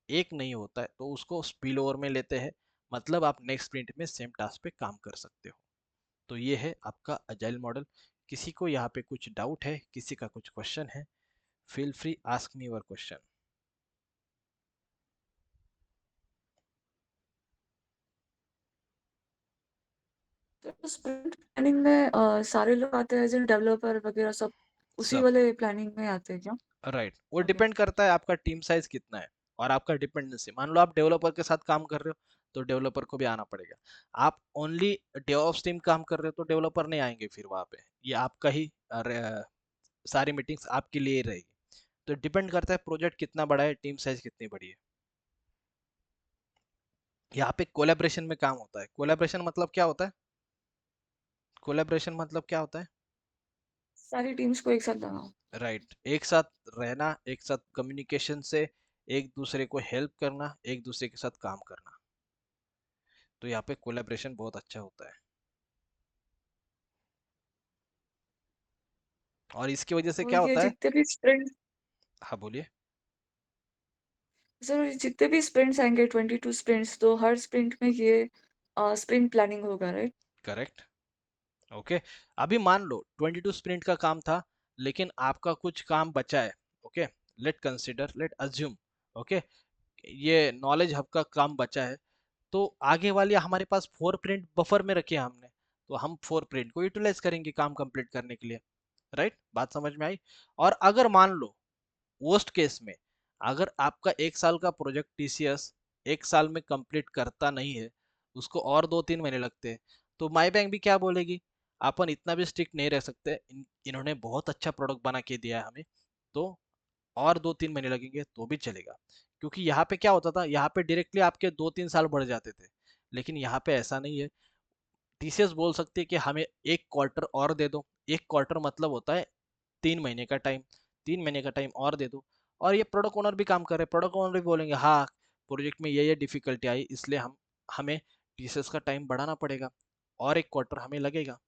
एक नहीं होता है, तो उसको स्पिल ओवर में लेते हैं। मतलब आप नेक्स्ट स्प्रिंट में सेम टास्क पे काम कर सकते हो। तो ये है आपका अजाइल मॉडल। किसी को यहाँ पे कुछ डाउट है, किसी का कुछ क्वेश्चन है, feel free ask me your question.
तो स्प्रिंट प्लानिंग में सारे लोग आते हैं, जैसे डेवलपर वगैरह सब उसी
सब
वाले प्लानिंग में आते हैं क्या?
राइट, वो
ओके।
डिपेंड करता है आपका टीम साइज कितना है। और आपका डिपेंडेंसी, मान लो आप डेवलपर के साथ काम कर रहे हो तो डेवलपर को भी आना पड़ेगा। आप ओनली डेवऑप्स टीम काम कर रहे हो तो डेवलपर नहीं आएंगे फिर वहाँ पे, ये आपका ही सारी मीटिंग्स आपके लिए ही रहेगी। तो डिपेंड करता है प्रोजेक्ट कितना बड़ा है, टीम साइज कितनी बड़ी है। यहाँ पे कोलैबोरेशन में काम होता है। कोलैबोरेशन मतलब क्या होता है? कोलैबोरेशन मतलब क्या होता है?
सारी टीम्स को एक साथ लगाओ।
राइट, एक साथ रहना, एक साथ कम्युनिकेशन से एक दूसरे को हेल्प करना, एक दूसरे के साथ काम करना। तो यहाँ पे कोलैबोरेशन बहुत अच्छा होता है और इसकी वजह से
तो
क्या
ये
होता है।
जितने भी स्प्रिंट
हाँ बोलिए।
सर, जितने भी स्प्रिंट्स आएंगे 22 स्प्रिंट्स, तो हर स्प्रिंट में ये स्प्रिंट प्लानिंग होगा, राइट?
करेक्ट। ओके, अभी मान लो 22 स्प्रिंट का काम था लेकिन आपका कुछ काम बचा है। Okay, late consider, late assume, okay, ये नॉलेज हब का काम बचा है, तो आगे वाली हमारे पास 4 प्रिंट बफर में रखे हैं हमने, तो हम 4 प्रिंट को यूटिलाइज करेंगे काम कंप्लीट करने के लिए। राइट, बात समझ में आई? और अगर मान लो वर्स्ट केस में अगर आपका 1 साल का प्रोजेक्ट टीसीएस 1 साल में कंप्लीट करता नहीं है, उसको और 2-3 महीने लगते हैं, तो माई बैंक भी क्या बोलेगी, अपन इतना भी स्ट्रिक्ट नहीं रह सकते, इन्होंने बहुत अच्छा प्रोडक्ट बना के दिया है हमें, तो और 2-3 महीने लगेंगे तो भी चलेगा। क्योंकि यहाँ पे क्या होता था, यहाँ पे डायरेक्टली आपके 2-3 साल बढ़ जाते थे, लेकिन यहाँ पे ऐसा नहीं है। टीसीएस बोल सकती है कि हमें 1 क्वार्टर और दे दो। 1 क्वार्टर मतलब होता है 3 महीने का टाइम, 3 महीने का टाइम और दे दो। और ये प्रोडक्ट ओनर भी काम कर रहे हैं, प्रोडक्ट ओनर भी बोलेंगे हाँ प्रोजेक्ट में ये डिफिकल्टी आई, इसलिए हमें टीसीएस का टाइम बढ़ाना पड़ेगा और 1 क्वार्टर हमें लगेगा।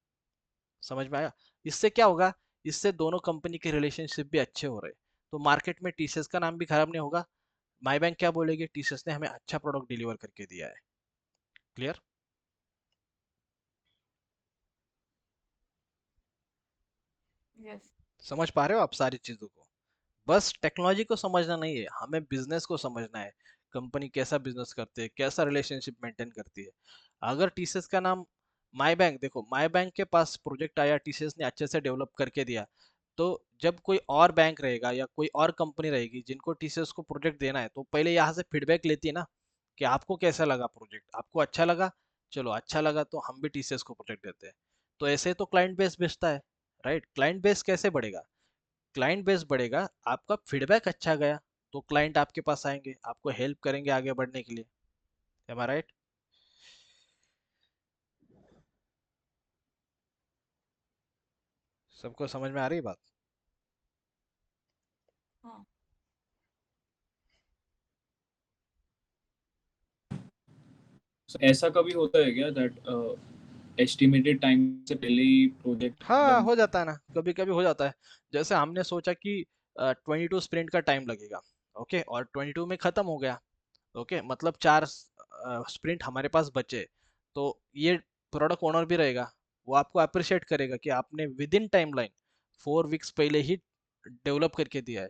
समझ में आया? इससे क्या होगा, इससे दोनों कंपनी के रिलेशनशिप भी अच्छे हो रहे हैं, तो मार्केट में टीसीएस का नाम भी खराब नहीं होगा। माई बैंक क्या बोलेगी, टीसीएस ने हमें अच्छा प्रोडक्ट डिलीवर करके दिया है। क्लियर?
यस।
समझ पा रहे हो आप सारी चीजों को? बस टेक्नोलॉजी को समझना नहीं है, हमें बिजनेस को समझना है। कंपनी कैसा बिजनेस करती है, कैसा रिलेशनशिप मेंटेन करती है। अगर टीसीएस का नाम माई बैंक, देखो माई बैंक के पास प्रोजेक्ट आया, टीसीएस ने अच्छे से डेवलप करके दिया, तो जब कोई और बैंक रहेगा या कोई और कंपनी रहेगी जिनको टीसीएस को प्रोजेक्ट देना है, तो पहले यहाँ से फीडबैक लेती है ना कि आपको कैसा लगा प्रोजेक्ट, आपको अच्छा लगा, चलो अच्छा लगा तो हम भी टीसीएस को प्रोजेक्ट देते हैं। तो ऐसे तो क्लाइंट बेस बेचता है। राइट, क्लाइंट बेस कैसे बढ़ेगा? क्लाइंट बेस बढ़ेगा, आपका फीडबैक अच्छा गया तो क्लाइंट आपके पास आएंगे, आपको हेल्प करेंगे आगे बढ़ने के लिए। एम आई राइट? सबको समझ में आ रही बात?
हाँ।
So, ऐसा कभी होता है क्या दैट एस्टिमेटेड टाइम से पहले ही प्रोजेक्ट
हाँ
बन
हो जाता है ना, कभी कभी हो जाता है। जैसे हमने सोचा कि 22 स्प्रिंट का टाइम लगेगा, ओके, और 22 में खत्म हो गया, ओके, मतलब 4 स्प्रिंट हमारे पास बचे, तो ये प्रोडक्ट ओनर भी रहेगा, वो आपको अप्रिशिएट करेगा कि आपने विद इन टाइमलाइन 4 वीक्स पहले ही डेवलप करके दिया है।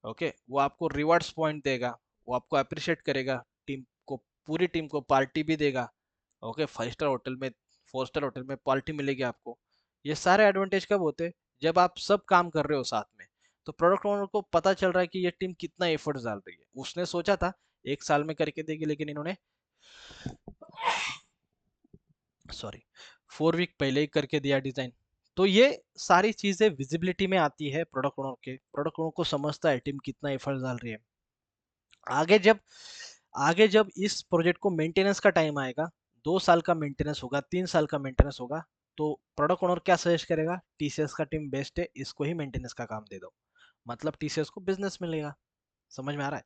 ओके, वो आपको रिवार्ड्स पॉइंट देगा, वो आपको अप्रिशिएट करेगा, टीम को, पूरी टीम को पार्टी भी देगा। ओके, 5 स्टार होटल में, 4 स्टार होटल में पार्टी मिलेगी आपको। ये सारे एडवांटेज कब होते हैं, जब आप सब काम कर रहे हो साथ में, तो प्रोडक्ट ओनर को पता चल रहा है कि ये टीम कितना एफर्ट्स डाल रही है। उसने सोचा था 1 साल में करके देगी, लेकिन इन्होंने सॉरी 4 वीक पहले ही करके दिया डिजाइन। तो ये सारी चीजें विजिबिलिटी में आती है प्रोडक्ट ओनर के, प्रोडक्ट ओनर को समझता है टीम कितना एफर्ट डाल रही है। आगे जब आगे जब इस प्रोजेक्ट को मेंटेनेंस का टाइम आएगा, 2 साल का मेंटेनेंस होगा, 3 साल का मेंटेनेंस होगा, तो प्रोडक्ट ओनर क्या सजेस्ट करेगा, टीसीएस का टीम बेस्ट है, इसको ही मेंटेनेंस का काम दे दो, मतलब टीसीएस को बिजनेस मिलेगा। समझ में आ रहा है?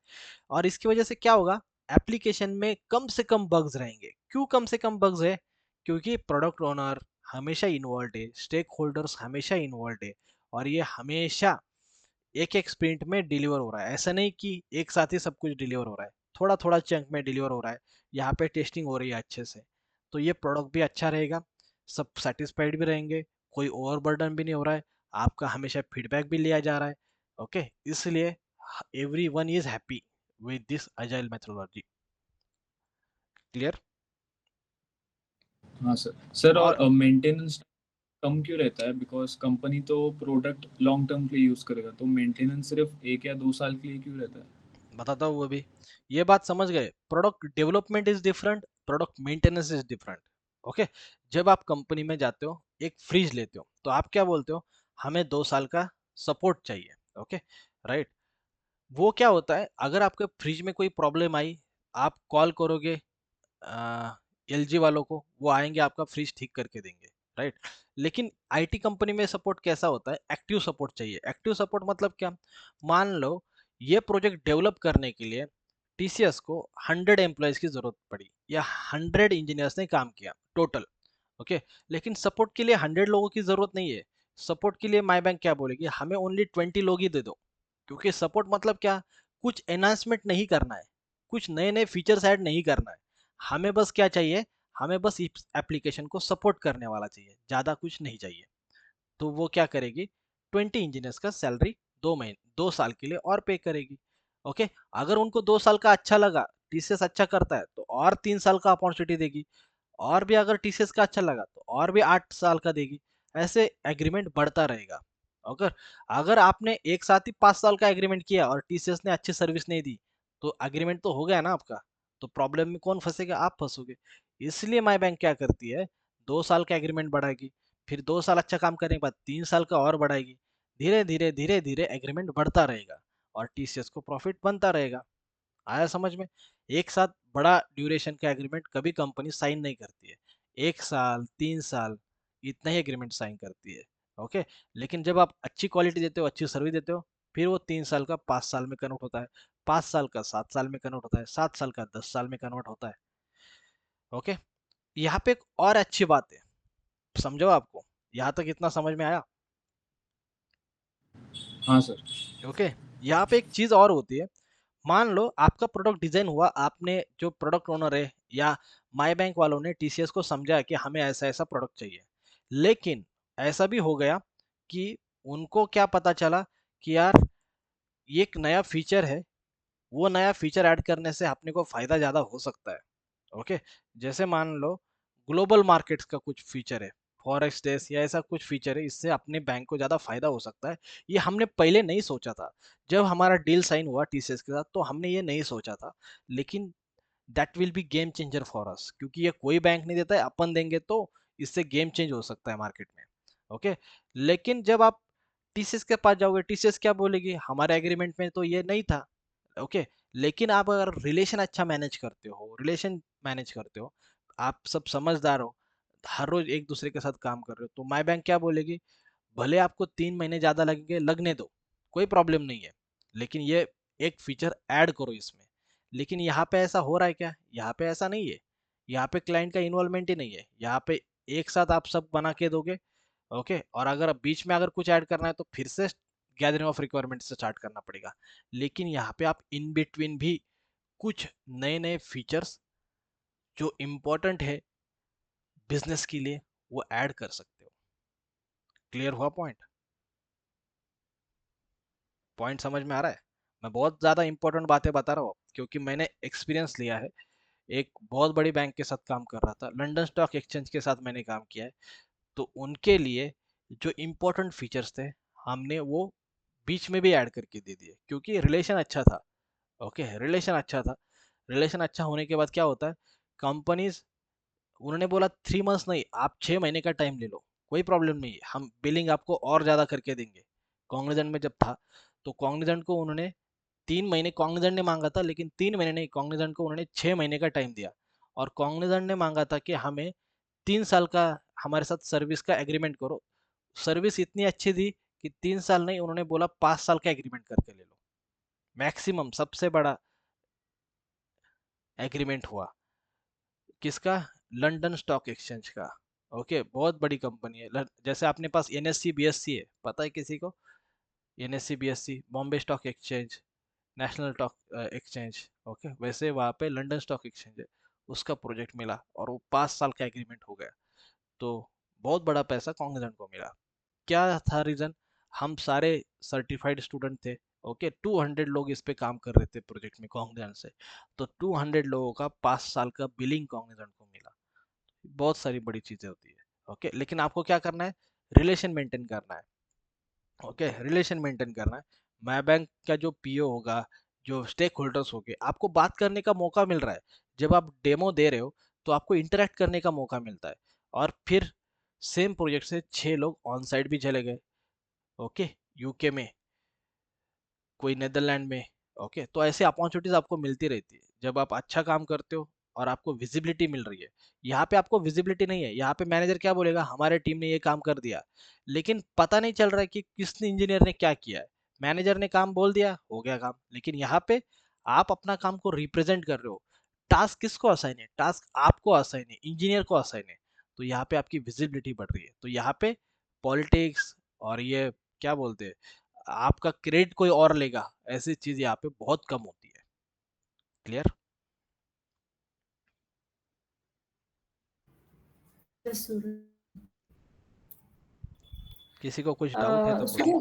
और इसकी वजह से क्या होगा, एप्लीकेशन में कम से कम बग्स रहेंगे। क्यों कम से कम बग्स है? क्योंकि प्रोडक्ट ओनर हमेशा इन्वॉल्व है, स्टेक होल्डर्स हमेशा इन्वॉल्व है, और ये हमेशा एक एक स्प्रिंट में डिलीवर हो रहा है। ऐसा नहीं कि एक साथ ही सब कुछ डिलीवर हो रहा है, थोड़ा थोड़ा चंक में डिलीवर हो रहा है। यहाँ पे टेस्टिंग हो रही है अच्छे से, तो ये प्रोडक्ट भी अच्छा रहेगा, सब सेटिस्फाइड भी रहेंगे, कोई ओवरबर्डन भी नहीं हो रहा है, आपका हमेशा फीडबैक भी लिया जा रहा है। ओके, इसलिए every one is happy with this agile methodology. Clear?
हाँ सर। सर
और
और मेंटेनेंस कम क्यों रहता है? बिकॉज कंपनी तो प्रोडक्ट लॉन्ग टर्म के लिए यूज करेगा, तो मेंटेनेंस सिर्फ 1 या 2 साल के लिए क्यों रहता है?
बताता हूँ वो भी। ये बात समझ गए, product development is different, product maintenance is different. Okay, जब आप कंपनी में जाते हो एक फ्रिज लेते हो तो आप क्या बोलते हो, हमें 2 साल का सपोर्ट चाहिए। Okay, right. वो क्या होता है, अगर आपके फ्रिज में कोई प्रॉब्लम आई, आप कॉल करोगे एलजी वालों को, वो आएंगे आपका फ्रिज ठीक करके देंगे, राइट। लेकिन आईटी कंपनी में सपोर्ट कैसा होता है, एक्टिव सपोर्ट चाहिए। एक्टिव सपोर्ट मतलब क्या, मान लो ये प्रोजेक्ट डेवलप करने के लिए टीसीएस को 100 एम्प्लॉयज की जरूरत पड़ी या 100 इंजीनियर्स ने काम किया टोटल। ओके, लेकिन सपोर्ट के लिए 100 लोगों की जरूरत नहीं है। सपोर्ट के लिए माई बैंक क्या बोलेगी, हमें ओनली 20 लोग ही दे दो। क्योंकि सपोर्ट मतलब क्या, कुछ एनहांसमेंट नहीं करना है, कुछ नए नए फीचर्स ऐड नहीं करना है, हमें बस क्या चाहिए, हमें बस इस एप्लीकेशन को सपोर्ट करने वाला चाहिए, ज़्यादा कुछ नहीं चाहिए। तो वो क्या करेगी, 20 इंजीनियर्स का सैलरी 2 महीने 2 साल के लिए और पे करेगी। ओके, अगर उनको 2 साल का अच्छा लगा, टीसीएस अच्छा करता है, तो और 3 साल का अपॉर्चुनिटी देगी। और भी अगर टीसीएस का अच्छा लगा तो और भी 8 साल का देगी। ऐसे एग्रीमेंट बढ़ता रहेगा। अगर अगर आपने एक साथ ही 5 साल का एग्रीमेंट किया और टीसीएस ने अच्छी सर्विस नहीं दी, तो एग्रीमेंट तो हो गया ना आपका, तो प्रॉब्लम में कौन फंसेगा, आप फंसोगे। इसलिए माई बैंक क्या करती है, 2 साल का एग्रीमेंट बढ़ाएगी, फिर 2 साल अच्छा काम करने के बाद 3 साल का और बढ़ाएगी। धीरे धीरे धीरे धीरे एग्रीमेंट बढ़ता रहेगा और टीसीएस को प्रॉफिट बनता रहेगा। आया समझ में। एक साथ बड़ा ड्यूरेशन का एग्रीमेंट कभी कंपनी साइन नहीं करती है, 1 साल 3 साल इतना ही एग्रीमेंट साइन करती है। ओके, लेकिन जब आप अच्छी क्वालिटी देते हो, अच्छी सर्विस देते हो, फिर वो 3 साल का 5 साल में कन्वर्ट होता है, 5 साल का 7 साल में कन्वर्ट होता है, 7 साल का 10 साल में कन्वर्ट होता है। ओके, यहाँ पे एक और अच्छी बात है, समझो आपको, यहाँ तक इतना समझ में आया।
हाँ सर।
ओके, यहाँ पे एक चीज और होती है, मान लो आपका प्रोडक्ट डिजाइन हुआ, आपने जो प्रोडक्ट ओनर है या माई बैंक वालों ने टीसीएस को समझाया कि हमें ऐसा ऐसा प्रोडक्ट चाहिए, लेकिन ऐसा भी हो गया कि उनको क्या पता चला कि यार ये एक नया फीचर है, वो नया फीचर ऐड करने से अपने को फायदा ज्यादा हो सकता है। ओके, जैसे मान लो ग्लोबल मार्केट्स का कुछ फीचर है, फॉरेक्स डेस्क या ऐसा कुछ फीचर है, इससे अपने बैंक को ज़्यादा फायदा हो सकता है। ये हमने पहले नहीं सोचा था, जब हमारा डील साइन हुआ टीसीएस के साथ तो हमने ये नहीं सोचा था, लेकिन that will be game changer for us, क्योंकि ये कोई बैंक नहीं देता है, अपन देंगे तो इससे गेम चेंज हो सकता है मार्केट में। ओके, लेकिन जब आप टीसीएस के पास जाओगे, टीसीएस क्या बोलेगी, हमारे एग्रीमेंट में तो ये नहीं था। ओके, लेकिन आप अगर रिलेशन अच्छा मैनेज करते हो, रिलेशन मैनेज करते हो, आप सब समझदार हो, हर रोज एक दूसरे के साथ काम कर रहे हो, तो माई बैंक क्या बोलेगी, भले आपको 3 महीने ज्यादा लगेंगे, लगने दो, कोई प्रॉब्लम नहीं है, लेकिन ये एक फीचर ऐड करो इसमें। लेकिन यहाँ पे ऐसा हो रहा है क्या, यहाँ पे ऐसा नहीं है, यहाँ पे क्लाइंट का इन्वॉल्वमेंट ही नहीं है, यहाँ पे एक साथ आप सब बना के दोगे। ओके, और अगर बीच में अगर कुछ ऐड करना है तो फिर से गैदरिंग ऑफ रिक्वायरमेंट से स्टार्ट करना पड़ेगा। लेकिन यहाँ पे आप इन बिटवीन भी कुछ नए नए फीचर्स जो इम्पोर्टेंट है बिजनेस के लिए, वो ऐड कर सकते हो। क्लियर हुआ पॉइंट? पॉइंट समझ में आ रहा है? मैं बहुत ज़्यादा इंपॉर्टेंट बातें बता रहा हूँ क्योंकि मैंने एक्सपीरियंस लिया है। एक बहुत बड़ी बैंक के साथ काम कर रहा था, लंदन स्टॉक एक्सचेंज के साथ मैंने काम किया है। तो उनके लिए जो इम्पोर्टेंट फीचर्स थे, हमने वो बीच में भी ऐड करके दे दिए क्योंकि रिलेशन अच्छा था। ओके, रिलेशन अच्छा था। रिलेशन अच्छा होने के बाद क्या होता है, कंपनीज, उन्होंने बोला 3 मंथ्स नहीं, आप 6 महीने का टाइम ले लो, कोई प्रॉब्लम नहीं है, हम बिलिंग आपको और ज़्यादा करके देंगे। कॉग्निजेंट में जब था तो कॉग्निजेंट को उन्होंने 3 महीने कॉग्निजेंट ने मांगा था, लेकिन 3 महीने नहीं, कॉग्निजेंट को उन्होंने 6 महीने का टाइम दिया। और कॉग्निजेंट ने मांगा था कि हमें 3 साल का हमारे साथ सर्विस का एग्रीमेंट करो। सर्विस इतनी अच्छी थी कि 3 साल नहीं, उन्होंने बोला 5 साल का एग्रीमेंट करके ले लो। मैक्सिमम सबसे बड़ा एग्रीमेंट हुआ किसका, लंदन स्टॉक एक्सचेंज का। ओके, बहुत बड़ी कंपनी है। जैसे आपने पास एनएससी बीएससी है, पता है किसी को, NSC BSc, Bombay stock exchange, national stock exchange. Okay, वैसे वहाँ पे लंदन स्टॉक एक्सचेंज है, उसका प्रोजेक्ट मिला और वो 5 साल का एग्रीमेंट हो गया। तो बहुत बड़ा पैसा कॉन्ग्रेजेंट को मिला। क्या था रीजन, हम सारे सर्टिफाइड स्टूडेंट थे। ओके, 200 लोग इस पे काम कर रहे थे प्रोजेक्ट में कॉन्ग्रेजेंट से, तो 200 लोगों का 5 साल का बिलिंग कॉन्ग्रेजेंट को मिला। बहुत सारी बड़ी चीजें होती है। ओके, लेकिन आपको क्या करना है, रिलेशन मेंटेन करना है। ओके, रिलेशन मेंटेन करना है। माई बैंक का जो पीओ होगा जो स्टेक होल्डर्स हो गए, आपको बात करने का मौका मिल रहा है। जब आप डेमो दे रहे हो तो आपको इंटरेक्ट करने का मौका मिलता है। और फिर सेम प्रोजेक्ट से 6 लोग ऑन साइड भी चले गए, ओके, यूके में, कोई नेदरलैंड में, ओके। तो ऐसे अपॉर्चुनिटीज आपको मिलती रहती है जब आप अच्छा काम करते हो और आपको विजिबिलिटी मिल रही है। यहाँ पे आपको विजिबिलिटी नहीं है, यहाँ पे मैनेजर क्या बोलेगा, हमारे टीम ने ये काम कर दिया, लेकिन पता नहीं चल रहा है कि किस इंजीनियर ने क्या किया है। मैनेजर ने काम बोल दिया, हो गया काम, लेकिन यहाँ पे आप अपना काम को रिप्रेजेंट कर रहे हो। टास्क किसको असाइन है? टास्क आपको असाइन है, इंजीनियर को असाइन है। तो यहाँ पे आपकी विजिबिलिटी बढ़ रही है। तो यहाँ पे पॉलिटिक्स और ये क्या बोलते हैं, आपका क्रेडिट कोई और लेगा, ऐसी चीज यहाँ पे बहुत कम होती है। क्लियर?
Yes, सूरज।
किसी को कुछ डाउट है तो बोलिए।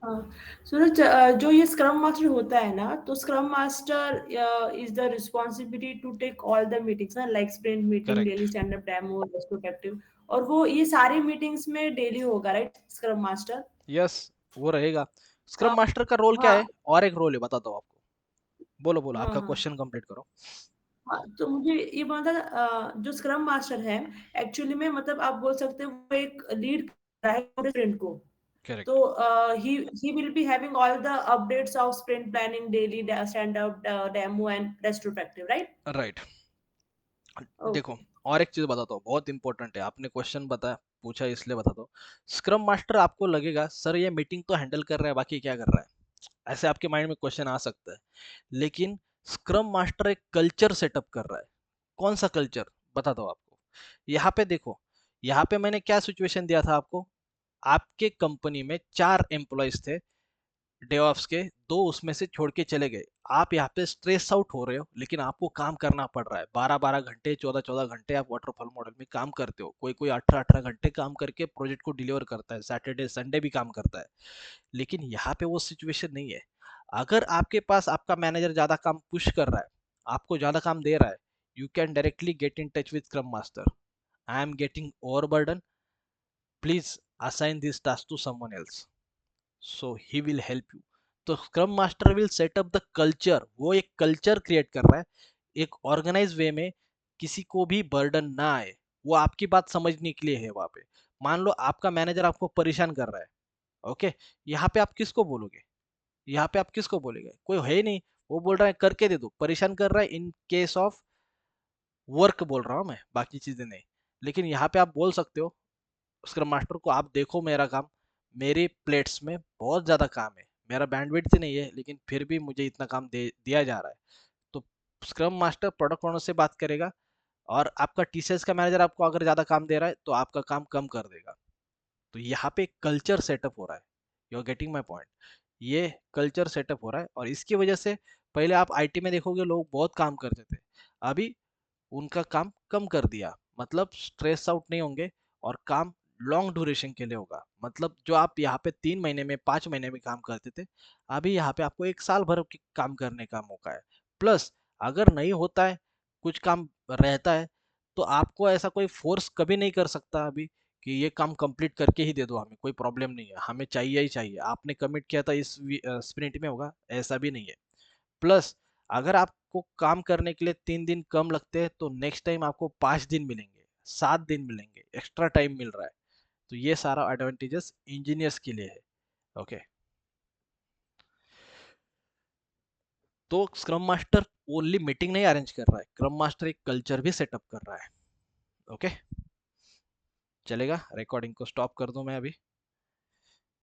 सूरज, सूरज, जो ये स्क्रम मास्टर होता है ना, तो scrum master is the responsibility to take all the meetings ना, like sprint meeting,
correct,
daily stand up, demo, retrospective, और वो ये सारी मीटिंग्स में डेली होगा, राइट, स्क्रम मास्टर?
यस, वो रहेगा। स्क्रम मास्टर का रोल क्या
हाँ
है? और एक रोल है, बताता हूँ आपको। बोलो बोलो,
हाँ
आपका
हाँ
क्वेश्चन कंप्लीट करो।
हाँ, तो मुझे ये बोलना था, जो स्क्रम मास्टर है, एक्चुअली में मतलब आप बोल सकते हो वो एक लीड कर रहा है पूरे स्प्रिंट को।
करेक्ट,
तो he will be having all the updates of sprint planning, daily stand up, demo and retrospective, right?
Right. देखो,
Okay.
और एक चीज बताता हूँ, बहुत इंपॉर्टेंट है, आपने क्वेश्चन बताया, पूछा इसलिए बताता हूँ। स्क्रम मास्टर, आपको लगेगा सर ये मीटिंग तो हैंडल कर रहा है, बाकी क्या कर रहा है, ऐसे आपके माइंड में क्वेश्चन आ सकता है। लेकिन स्क्रम मास्टर एक कल्चर सेटअप कर रहा है। कौन सा कल्चर, बताता हूँ आपको। यहाँ पे देखो, यहाँ पे मैंने क्या सिचुएशन दिया था आपको। आपके कंपनी में 4 एम्प्लॉयज थे डेवऑप्स के, 2 उसमें से छोड़ के चले गए। आप यहाँ पे स्ट्रेस आउट हो रहे हो, लेकिन आपको काम करना पड़ रहा है। 12-12 घंटे, 14-14 घंटे आप वाटरफॉल मॉडल में काम करते हो। कोई कोई 18-18 घंटे काम करके प्रोजेक्ट को डिलीवर करता है, सैटरडे संडे भी काम करता है। लेकिन यहाँ पे वो सिचुएशन नहीं है। अगर आपके पास आपका मैनेजर ज्यादा काम पुश कर रहा है, आपको ज्यादा काम दे रहा है, you can directly get in touch with scrum master. I am getting overburden, please assign this task to someone else, so he will help you. तो scrum master will set up the culture, वो एक culture create कर रहा है, एक organise way में, किसी को भी बर्डन ना आए। वो आपकी बात समझने के लिए है वहां पे। मान लो आपका मैनेजर आपको परेशान कर रहा है, ओके, यहाँ पे आप किसको बोलोगे? यहाँ पे आप किसको बोलेंगे? कोई है ही नहीं। वो बोल रहा है करके दे दो, परेशान कर रहा है, इन केस ऑफ वर्क बोल रहा हूँ मैं, बाकी चीजें नहीं। लेकिन यहाँ पे आप बोल सकते हो स्क्रम मास्टर को, आप देखो मेरा काम, मेरी प्लेट्स में बहुत ज़्यादा काम है, मेरा बैंडविड्थ नहीं है, लेकिन फिर भी मुझे इतना काम दिया जा रहा है। तो स्क्रम मास्टर प्रोडक्ट ओनर से बात करेगा, और आपका टीसीएस का मैनेजर आपको अगर ज़्यादा काम दे रहा है तो आपका काम कम कर देगा। तो यहाँ पे कल्चर सेटअप हो रहा है। You are getting my point? ये कल्चर सेटअप हो रहा है, और इसकी वजह से पहले आप आईटी में देखोगे लोग बहुत काम करते थे, अभी उनका काम कम कर दिया। मतलब स्ट्रेस आउट नहीं होंगे, और काम लॉन्ग ड्यूरेशन के लिए होगा। मतलब जो आप यहाँ पे 3 महीने में, 5 महीने में काम करते थे, अभी यहाँ पे आपको 1 साल भर काम करने का मौका है। प्लस अगर नहीं होता है, कुछ काम रहता है, तो आपको ऐसा कोई फोर्स कभी नहीं कर सकता अभी कि ये काम कंप्लीट करके ही दे दो, हमें कोई प्रॉब्लम नहीं है, हमें चाहिए ही चाहिए, आपने कमिट किया था इस स्प्रिंट में होगा, ऐसा भी नहीं है। प्लस अगर आपको काम करने के लिए 3 दिन कम लगते हैं, तो नेक्स्ट टाइम आपको 5 दिन मिलेंगे, 7 दिन मिलेंगे, एक्स्ट्रा टाइम मिल रहा है। तो ये सारा एडवांटेजेस इंजीनियर्स के लिए है, ओके। तो स्क्रम मास्टर ओनली मीटिंग नहीं अरेंज कर रहा है, स्क्रम मास्टर एक कल्चर भी सेटअप कर रहा है, ओके। चलेगा, रिकॉर्डिंग को स्टॉप कर दूं मैं अभी?